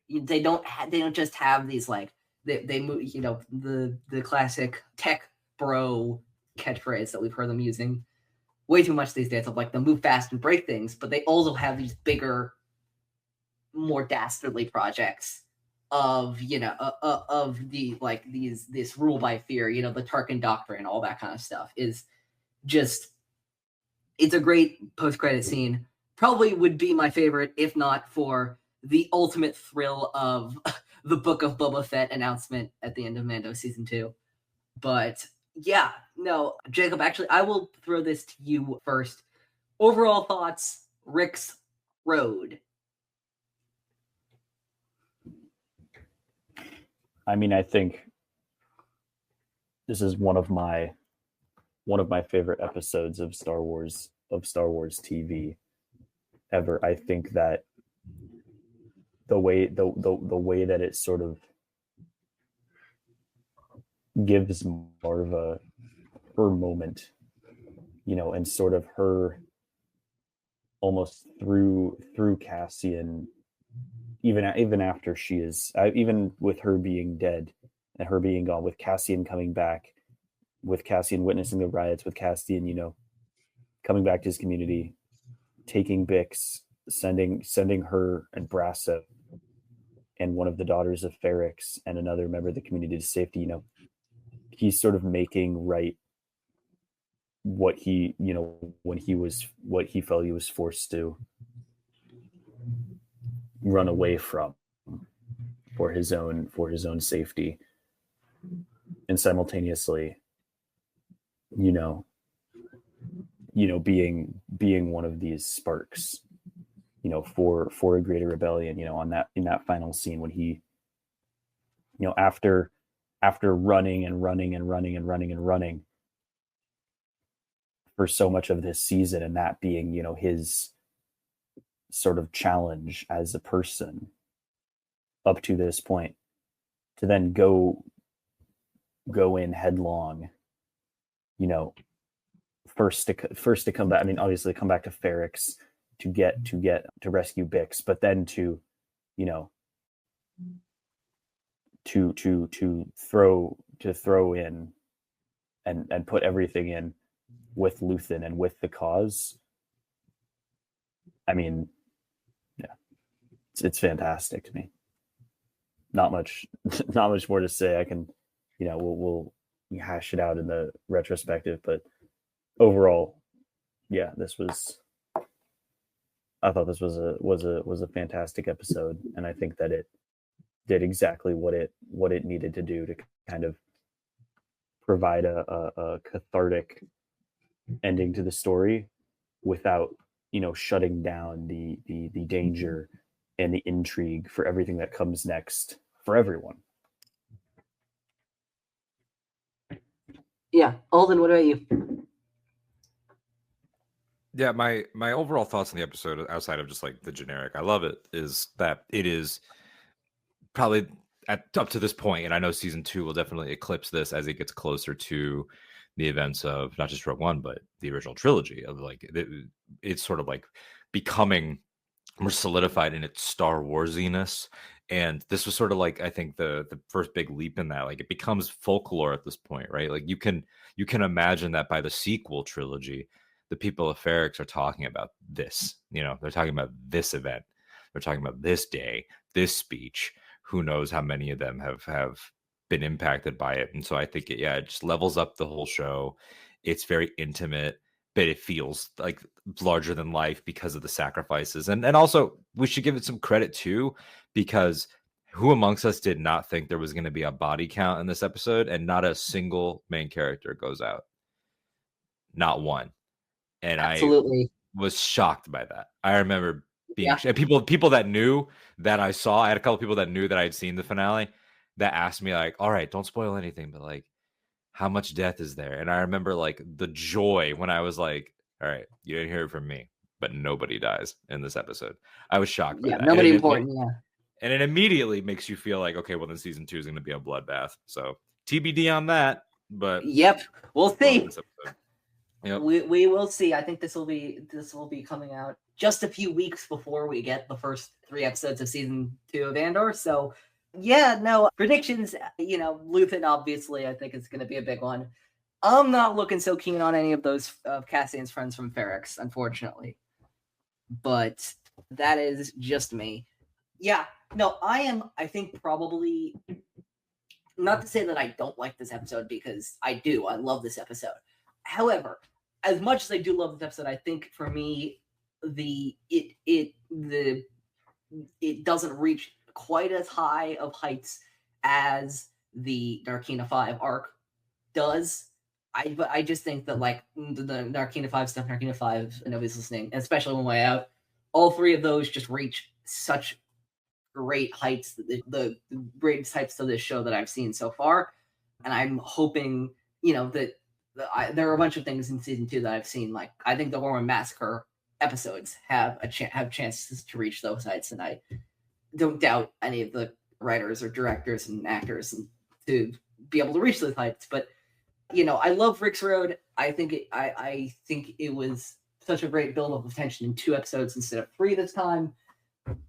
they don't just have these they move, the classic tech bro catchphrase that we've heard them using way too much these days, of the move fast and break things, but they also have these bigger, more dastardly projects of of the this rule by fear, the Tarkin doctrine, all that kind of stuff. Is just, it's a great post-credit scene. Probably would be my favorite, if not for the ultimate thrill of the Book of Boba Fett announcement at the end of Mando season 2. But yeah, no, Jacob, actually, I will throw this to you first. Overall thoughts, Rix Road. I mean, I think this is one of my favorite episodes of Star Wars TV ever. I think that the way that it sort of gives Maarva her moment, and sort of her almost through Cassian, even after she is, even with her being dead and her being gone, with Cassian coming back, with Cassian witnessing the riots, with Cassian, coming back to his community, taking Bix, sending her and Brasso and one of the daughters of Ferrix and another member of the community to safety. He's sort of making right what he felt he was forced to run away from for his own safety, and simultaneously, being one of these sparks, for a greater rebellion, in that final scene when he, after running for so much of this season, and that being, his sort of challenge as a person up to this point, to then go in headlong, first to come back. I mean, obviously come back to Ferrix to rescue Bix, but then to throw in and put everything in with Luthen and with the cause. I mean, yeah, it's fantastic to me. Not much more to say. I can, we'll hash it out in the retrospective, but overall, yeah, I thought this was a fantastic episode, and I think that it did exactly what it needed to do to kind of provide a cathartic ending to the story without, shutting down the danger and the intrigue for everything that comes next for everyone. Yeah, Alden, what about you? Yeah, my overall thoughts on the episode, outside of just like the generic, I love it, is that it is probably up to this point, and I know season 2 will definitely eclipse this as it gets closer to the events of not just Rogue One, but the original trilogy, of like it's sort of like becoming more solidified in its Star Warsiness. And this was sort of like, I think the first big leap in that, like it becomes folklore at this point, right? Like you can imagine that by the sequel trilogy, the people of Ferrix are talking about this, they're talking about this event, they're talking about this day, this speech. Who knows how many of them have been impacted by it. And so I think it just levels up the whole show. It's very intimate, but it feels like larger than life because of the sacrifices. And also we should give it some credit too, because who amongst us did not think there was going to be a body count in this episode, and not a single main character goes out? Not one. And Absolutely. I was shocked by that. I remember being people that knew that I saw. I had a couple people that knew that I had seen the finale that asked me like, all right, don't spoil anything, but like, how much death is there? And I remember like the joy when I was like, all right, you didn't hear it from me, but nobody dies in this episode. I was shocked by that. Nobody important. And it immediately makes you feel like, okay, well then season 2 is going to be a bloodbath. So TBD on that. But yep, we'll see. Yep. We will see. I think this will be coming out just a few weeks before we get the first 3 episodes of season 2 of Andor. So yeah, no predictions. Luthen obviously I think is going to be a big one. I'm not looking so keen on any of those of Cassian's friends from Ferrix, unfortunately. But that is just me. Yeah, no, I am. I think probably not to say that I don't like this episode, because I do. I love this episode. However, as much as I do love this episode, I think for me, it doesn't reach quite as high of heights as the Narkina 5 arc does. I just think that like the Narkina 5 stuff, Narkina 5, and nobody's listening, especially One Way Out, all 3 of those just reach such great heights, the greatest heights of this show that I've seen so far. And I'm hoping, that there are a bunch of things in season 2 that I've seen. Like, I think the Hormone Massacre episodes have chances to reach those heights, and I don't doubt any of the writers or directors and actors to be able to reach those heights. But I love Rix Road. I think it was such a great build of tension in 2 episodes instead of 3 this time.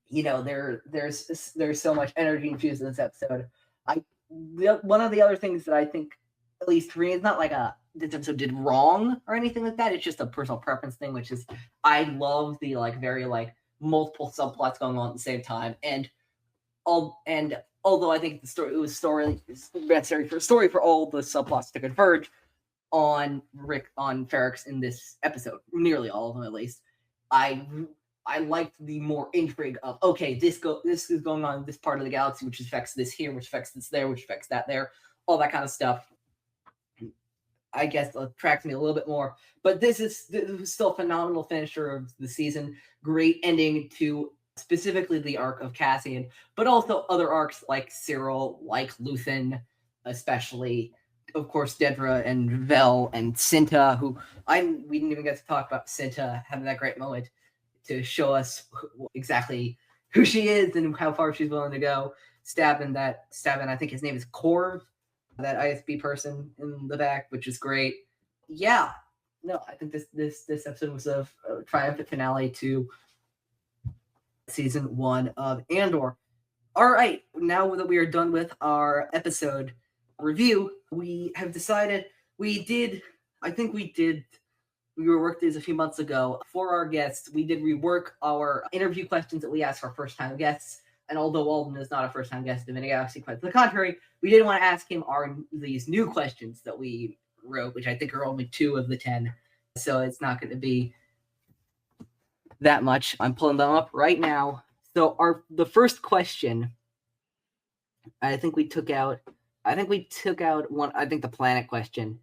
There's so much energy infused in this episode. One of the other things that I think, at least for me, it's not like this episode did wrong or anything like that. It's just a personal preference thing, which is I love the very multiple subplots going on at the same time, and although I think it was necessary for a story for all the subplots to converge on Ferrix in this episode, nearly all of them at least, I liked the more intrigue of, okay, this is going on in this part of the galaxy, which affects this here, which affects this there, which affects that there, all that kind of stuff. I guess attracts me a little bit more. But this was still a phenomenal finisher of the season. Great ending to specifically the arc of Cassian, but also other arcs like Syril, like Luthen, especially, of course, Dedra and Vel and Cinta, who we didn't even get to talk about Cinta having that great moment to show us exactly who she is and how far she's willing to go. Stabbing, I think his name is Korv, that ISB person in the back, which is great. Yeah, no, I think this episode was a triumphant finale to season 1 of Andor. All right, now that we are done with our episode review, we have decided we reworked these a few months ago for our guests. We did rework our interview questions that we asked our first-time guests. And although Alden is not a first-time guest of Any Galaxy, quite to the contrary, we did want to ask him these new questions that we wrote, which I think are only 2 of the 10. So it's not going to be that much. I'm pulling them up right now. So the first question, I think we took out one, I think the planet question,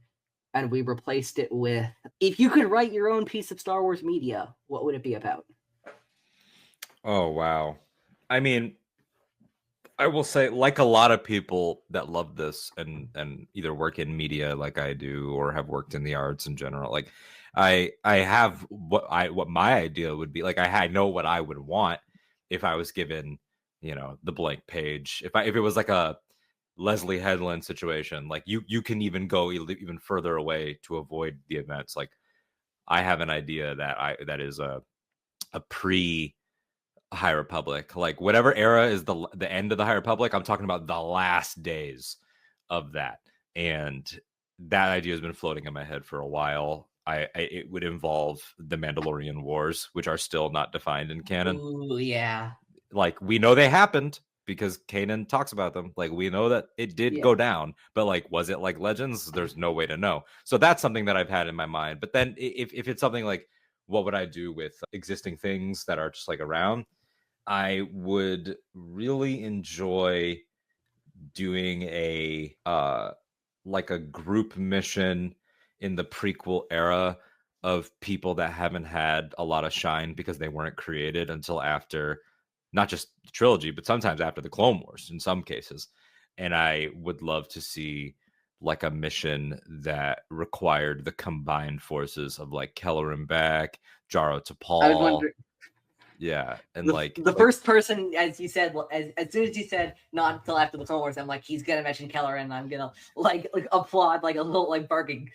and we replaced it with, if you could write your own piece of Star Wars media, what would it be about? Oh, wow. I mean, I will say, like a lot of people that love this and either work in media like I do or have worked in the arts in general, like I have what my idea would be. Like I know what I would want if I was given, the blank page. If it was like a Leslie Headland situation, like you can even go even further away to avoid the events. Like I have an idea that is a pre High Republic, like whatever era is the end of the High Republic. I'm talking about the last days of that, and that idea has been floating in my head for a while. It would involve the Mandalorian Wars, which are still not defined in canon. Ooh, yeah. Like we know they happened because Kanan talks about them. Like we know that it did go down, but like, was it like Legends? There's no way to know. So that's something that I've had in my mind. But then if it's something like, what would I do with existing things that are just like around? I would really enjoy doing a group mission in the prequel era of people that haven't had a lot of shine because they weren't created until after, not just the trilogy, but sometimes after the Clone Wars in some cases. And I would love to see like a mission that required the combined forces of like Kelleran Beck, Jaro Tapal. Yeah, and the first person, as you said, as soon as you said not until after the Clone Wars, I'm like, he's gonna mention Keller, and I'm gonna like applaud like a little like barking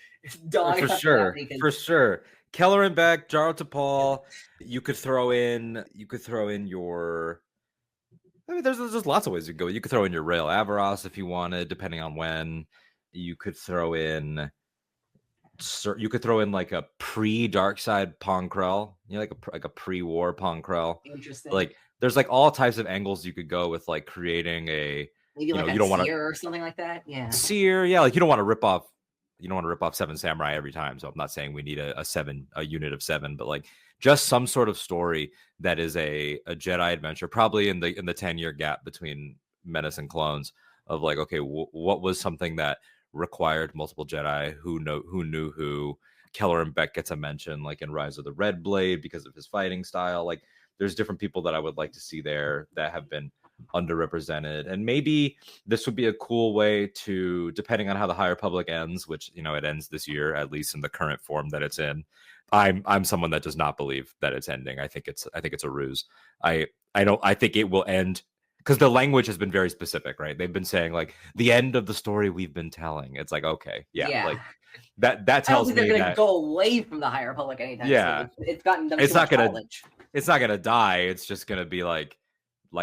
dog. For sure. Kelleran Beck, Jaro Tapal. You could throw in your. I mean, there's just lots of ways to go. You could throw in your Rael Avaros if you wanted, depending on when. You could throw in. You could throw in like a pre-Dark Side Ponkrell, like a pre-war Ponkrell. Interesting. Like there's like all types of angles you could go with, like creating a maybe like you don't want to or something like that. Yeah, Seer. Yeah, like you don't want to rip off Seven Samurai every time. So I'm not saying we need a unit of 7, but like just some sort of story that is a Jedi adventure, probably in the 10-year gap between Menace and Clones, of like, okay, what was something that required multiple Jedi, who knew who. Kelleran Beck gets a mention like in Rise of the Red Blade because of his fighting style. Like there's different people that I would like to see there that have been underrepresented. And maybe this would be a cool way to, depending on how the High Republic ends, which, you know, it ends this year, at least in the current form that it's in. I'm someone that does not believe that it's ending. I think it's a ruse. I think it will end, because the language has been very specific, right? They've been saying like the end of the story we've been telling. It's like, okay, yeah. Like that tells me they're going to that go away from the High Republic anytime soon. It's gotten them it's too not much gonna knowledge. It's not gonna die. It's just gonna be like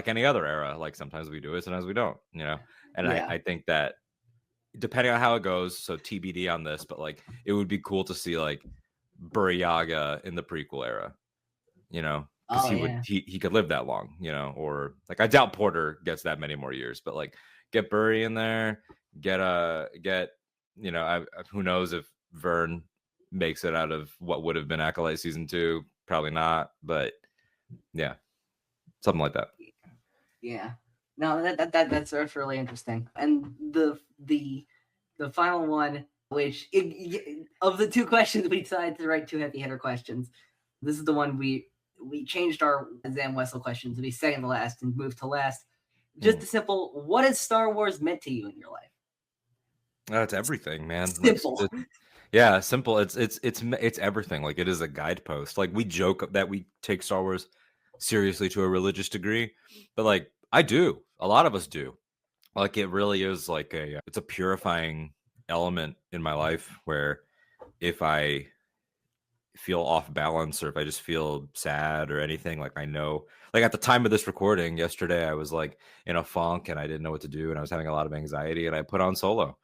any other era. Like sometimes we do it, sometimes we don't, you know. And I think that depending on how it goes, so TBD on this, but like it would be cool to see like Buryaga in the prequel era, you know, because he could live that long, you know, or like I doubt Porter gets that many more years, but like get Burry in there, get you know, who knows if Vern makes it out of what would have been Acolyte season 2, probably not, but yeah, something like that. Yeah, no, that's really interesting. And the final one, which of the 2 questions we decided to write 2 heavy hitter questions, this is the one we changed our Zam Wessel questions to be second to last and moved to last. Just a simple, what has Star Wars meant to you in your life? It's everything, man. Simple. Yeah, simple. It's everything. Like it is a guidepost. Like we joke that we take Star Wars seriously to a religious degree, but like I do. A lot of us do. Like it really is like it's a purifying element in my life where if I feel off balance or if I just feel sad or anything, like I know, like at the time of this recording yesterday, I was like in a funk and I didn't know what to do and I was having a lot of anxiety and I put on Solo.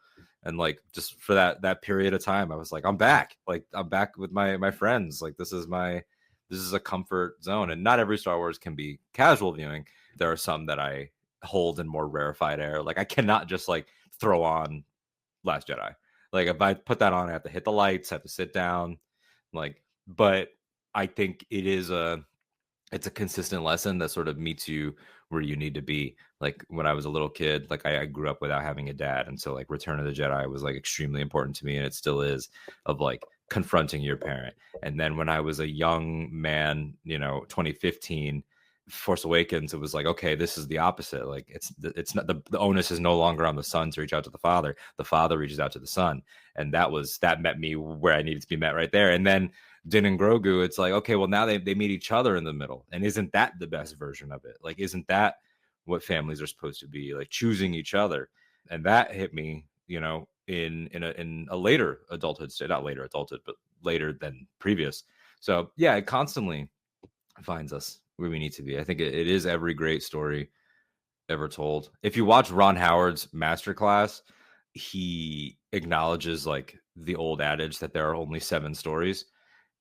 And like just for that period of time, I was like, I'm back. Like I'm back with my friends. Like this is a comfort zone. And not every Star Wars can be casual viewing. There are some that I hold in more rarefied air. Like I cannot just like throw on Last Jedi. Like if I put that on, I have to hit the lights, I have to sit down. Like, but I think it's a consistent lesson that sort of meets you where you need to be. Like when I was a little kid, like I grew up without having a dad. And so like Return of the Jedi was like extremely important to me. And it still is, of like confronting your parent. And then when I was a young man, you know, 2015, Force Awakens, it was like, okay, this is the opposite. Like it's not the onus is no longer on the son to reach out to the father reaches out to the son. And that met me where I needed to be met right there. And then Din and Grogu, it's like, okay, well now they meet each other in the middle. And isn't that the best version of it? Like isn't that what families are supposed to be, like choosing each other? And that hit me, you know, in a later adulthood state, not later adulthood, but later than previous. So yeah, it constantly finds us where we need to be. I think it is every great story ever told. If you watch Ron Howard's masterclass, he acknowledges like the old adage that there are only 7 stories.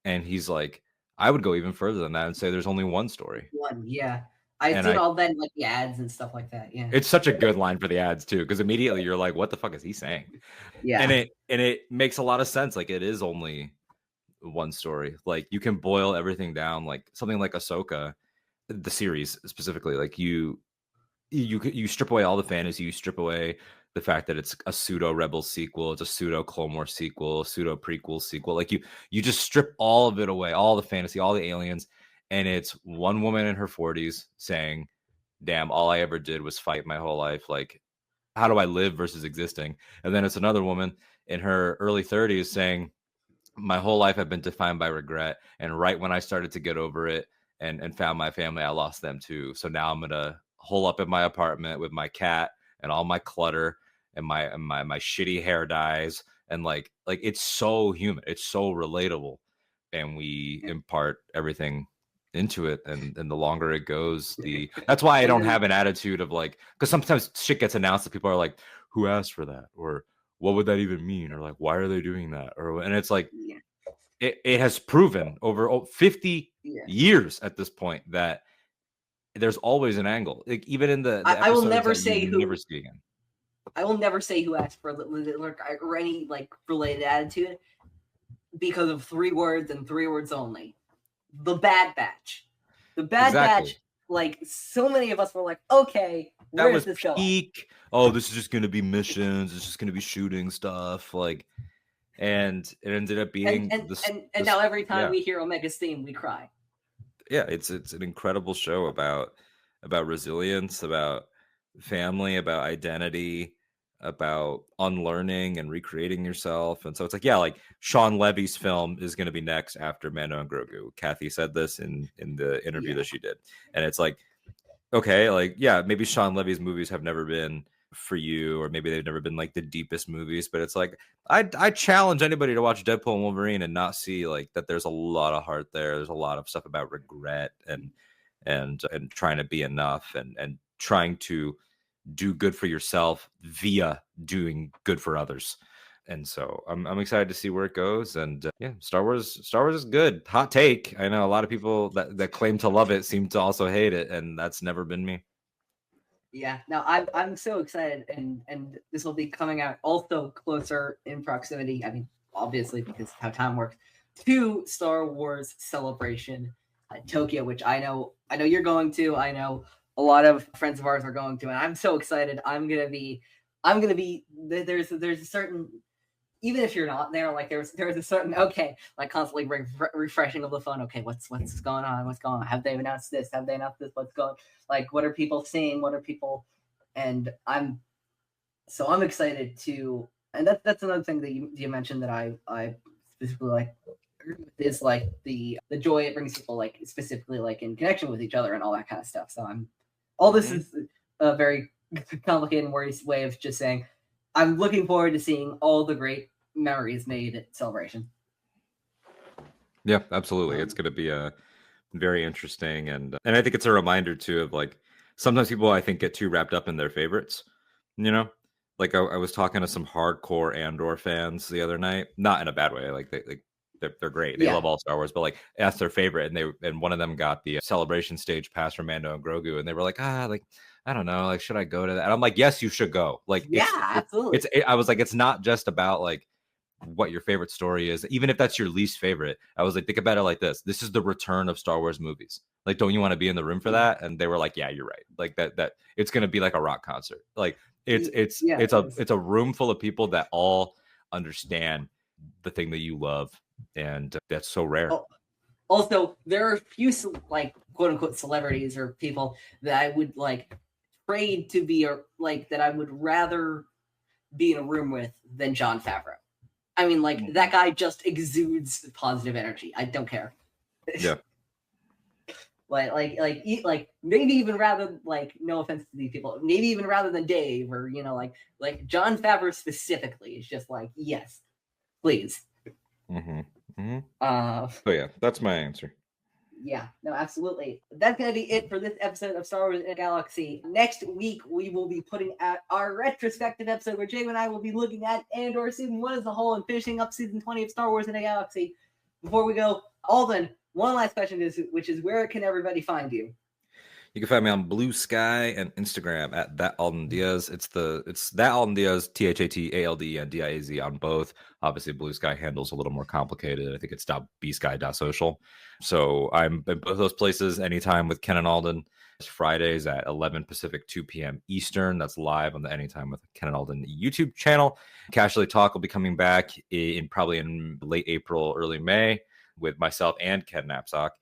And he's like, I would go even further than that and say there's only one story. One, yeah. I've seen all then like the ads and stuff like that. Yeah. It's such a good line for the ads too, because immediately you're like, what the fuck is he saying? Yeah. And it makes a lot of sense. Like it is only one story. Like you can boil everything down, like something like Ahsoka, the series specifically. Like you strip away all the fantasy, you strip away the fact that it's a pseudo Rebel sequel, it's a pseudo Clone Wars sequel, pseudo prequel sequel. Like you just strip all of it away, all the fantasy, all the aliens, and it's one woman in her 40s saying, damn, all I ever did was fight my whole life. Like, how do I live versus existing? And then it's another woman in her early 30s saying, my whole life I've been defined by regret. And right when I started to get over it and found my family, I lost them too. So now I'm going to hole up in my apartment with my cat and all my clutter and my shitty hair dyes. And like it's so human. It's so relatable. And we impart everything into it. And the longer it goes, that's why I don't have an attitude of like, because sometimes shit gets announced that people are like, who asked for that? Or what would that even mean? Or like, why are they doing that? And it's like, it has proven over 50 years at this point that there's always an angle. Like even in the I will never say who. Never see again. I will never say who asked for or any like related attitude because of 3 words and 3 words only. The Bad Batch. The Bad Batch. Like so many of us were like, okay, where does this go? Oh, this is just going to be missions. It's just going to be shooting stuff. Like, and it ended up being and now every time we hear Omega's theme, we cry. Yeah, it's an incredible show about about resilience, about family, about identity, about unlearning and recreating yourself. And so it's like, yeah, like Sean Levy's film is going to be next after Mando and Grogu. Kathy said this in the interview that she did. And it's like, okay, like, yeah, maybe Sean Levy's movies have never been for you, or maybe they've never been like the deepest movies, but it's like, I challenge anybody to watch Deadpool and Wolverine and not see like that there's a lot of heart there. There's a lot of stuff about regret and trying to be enough and trying to do good for yourself via doing good for others. And so I'm excited to see where it goes. And yeah, Star Wars is good. Hot take. I know a lot of people that claim to love it seem to also hate it, and that's never been me. Yeah, no, I'm so excited, and this will be coming out also closer in proximity. I mean, obviously because of how time works, to Star Wars Celebration Tokyo, which I know you're going to. I know a lot of friends of ours are going to, and I'm so excited. I'm gonna be. There's a certain. Even if you're not there, like there's a certain like constantly refreshing of the phone. Okay, what's going on? What's going on? Have they announced this? Have they announced this? What's going? Like, what are people seeing? What are people? And I'm excited to. And that's another thing that you mentioned that I specifically like is like the joy it brings people, like specifically like in connection with each other and all that kind of stuff. So this is a very complicated way of just saying I'm looking forward to seeing all the great memories made at Celebration. Yeah, absolutely. It's going to be a very interesting, and I think it's a reminder too of like sometimes people I think get too wrapped up in their favorites. You know, like I was talking to some hardcore Andor fans the other night, not in a bad way. Like they're great. They love all Star Wars, but like that's their favorite. And one of them got the celebration stage pass for Mando and Grogu, and they were like, like I don't know, like should I go to that? And I'm like, yes, you should go. Like, absolutely. I was like, it's not just about like what your favorite story is, even if that's your least favorite. I was like, think about it like this is the return of Star Wars movies. Like, don't you want to be in the room for that? And they were like, yeah, you're right. Like that it's going to be like a rock concert. Like it's a room full of people that all understand the thing that you love, and that's so rare. Also, there are a few like quote unquote celebrities or people that I would like trade to be that I would rather be in a room with than Jon Favreau. I mean, like that guy just exudes positive energy. I don't care. Yeah. like maybe even rather, like, no offense to these people, maybe even rather than Dave or like Jon Favreau specifically is just like, yes, please. So yeah, that's my answer. Yeah, no, absolutely. That's going to be it for this episode of Star Wars in a Galaxy. Next week, we will be putting out our retrospective episode where Jay and I will be looking at Andor Season 1 as a whole and finishing up Season 20 of Star Wars in a Galaxy. Before we go, Alden, one last question which is where can everybody find you? You can find me on Blue Sky and Instagram at that Alden Diaz. It's that Alden Diaz, ThatAldenDiaz on both. Obviously, Blue Sky handles a little more complicated. I think it's .bsky.social. So I'm in both those places anytime with Ken and Alden. It's Fridays at 11 Pacific, 2 p.m. Eastern. That's live on the Anytime with Ken and Alden YouTube channel. Casually Talk will be coming back probably in late April, early May with myself and Ken Knapsack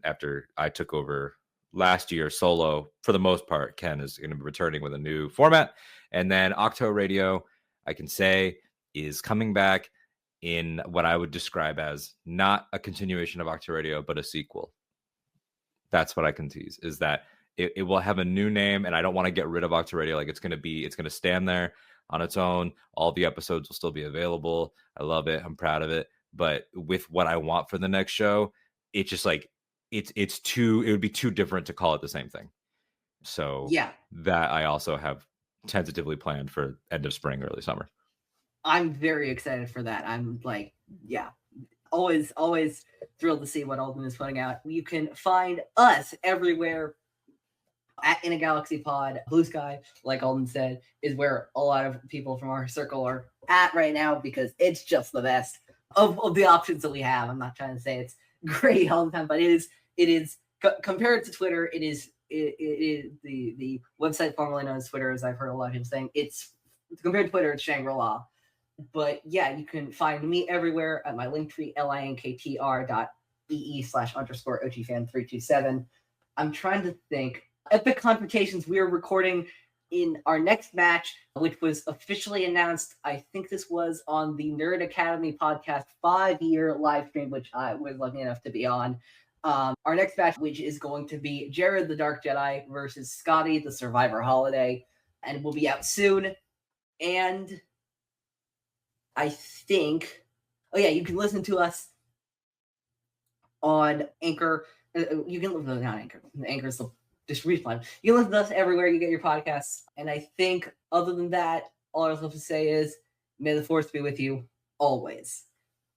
after I took over last year solo. For the most part, Ken is going to be returning with a new format. And then Ahch-To Radio, I can say, is coming back in what I would describe as not a continuation of Ahch-To Radio, but a sequel. That's what I can tease, is that it will have a new name, and I don't want to get rid of Ahch-To Radio. Like, it's going to stand there on its own. All the episodes will still be available. I love it. I'm proud of it. But with what I want for the next show, it's just like, it would be too different to call it the same thing. So yeah, that I also have tentatively planned for end of spring, early summer. I'm very excited for that. I'm like, yeah, always thrilled to see what Alden is putting out. You can find us everywhere at In a Galaxy Pod. Blue Sky, like Alden said, is where a lot of people from our circle are at right now because it's just the best of the options that we have. I'm not trying to say it's great all the time, but it is compared to Twitter, it is the website formerly known as Twitter, as I've heard a lot of people saying, it's compared to Twitter, it's Shangri-La. But yeah, you can find me everywhere at my Linktree, linktr.ee/_OGFan327. I'm trying to think Epic Confrontations, we are recording in our next match, which was officially announced. I think this was on the Nerd Academy podcast 5-year live stream, which I was lucky enough to be on. Our next match, which is going to be Jared the Dark Jedi versus Scotty the Survivor Holiday, and will be out soon. And I think, you can listen to us on Anchor. You can listen to Anchor. Anchor's the distribution line. You can listen to us everywhere you get your podcasts. And I think, other than that, all I was left to say is, may the Force be with you always.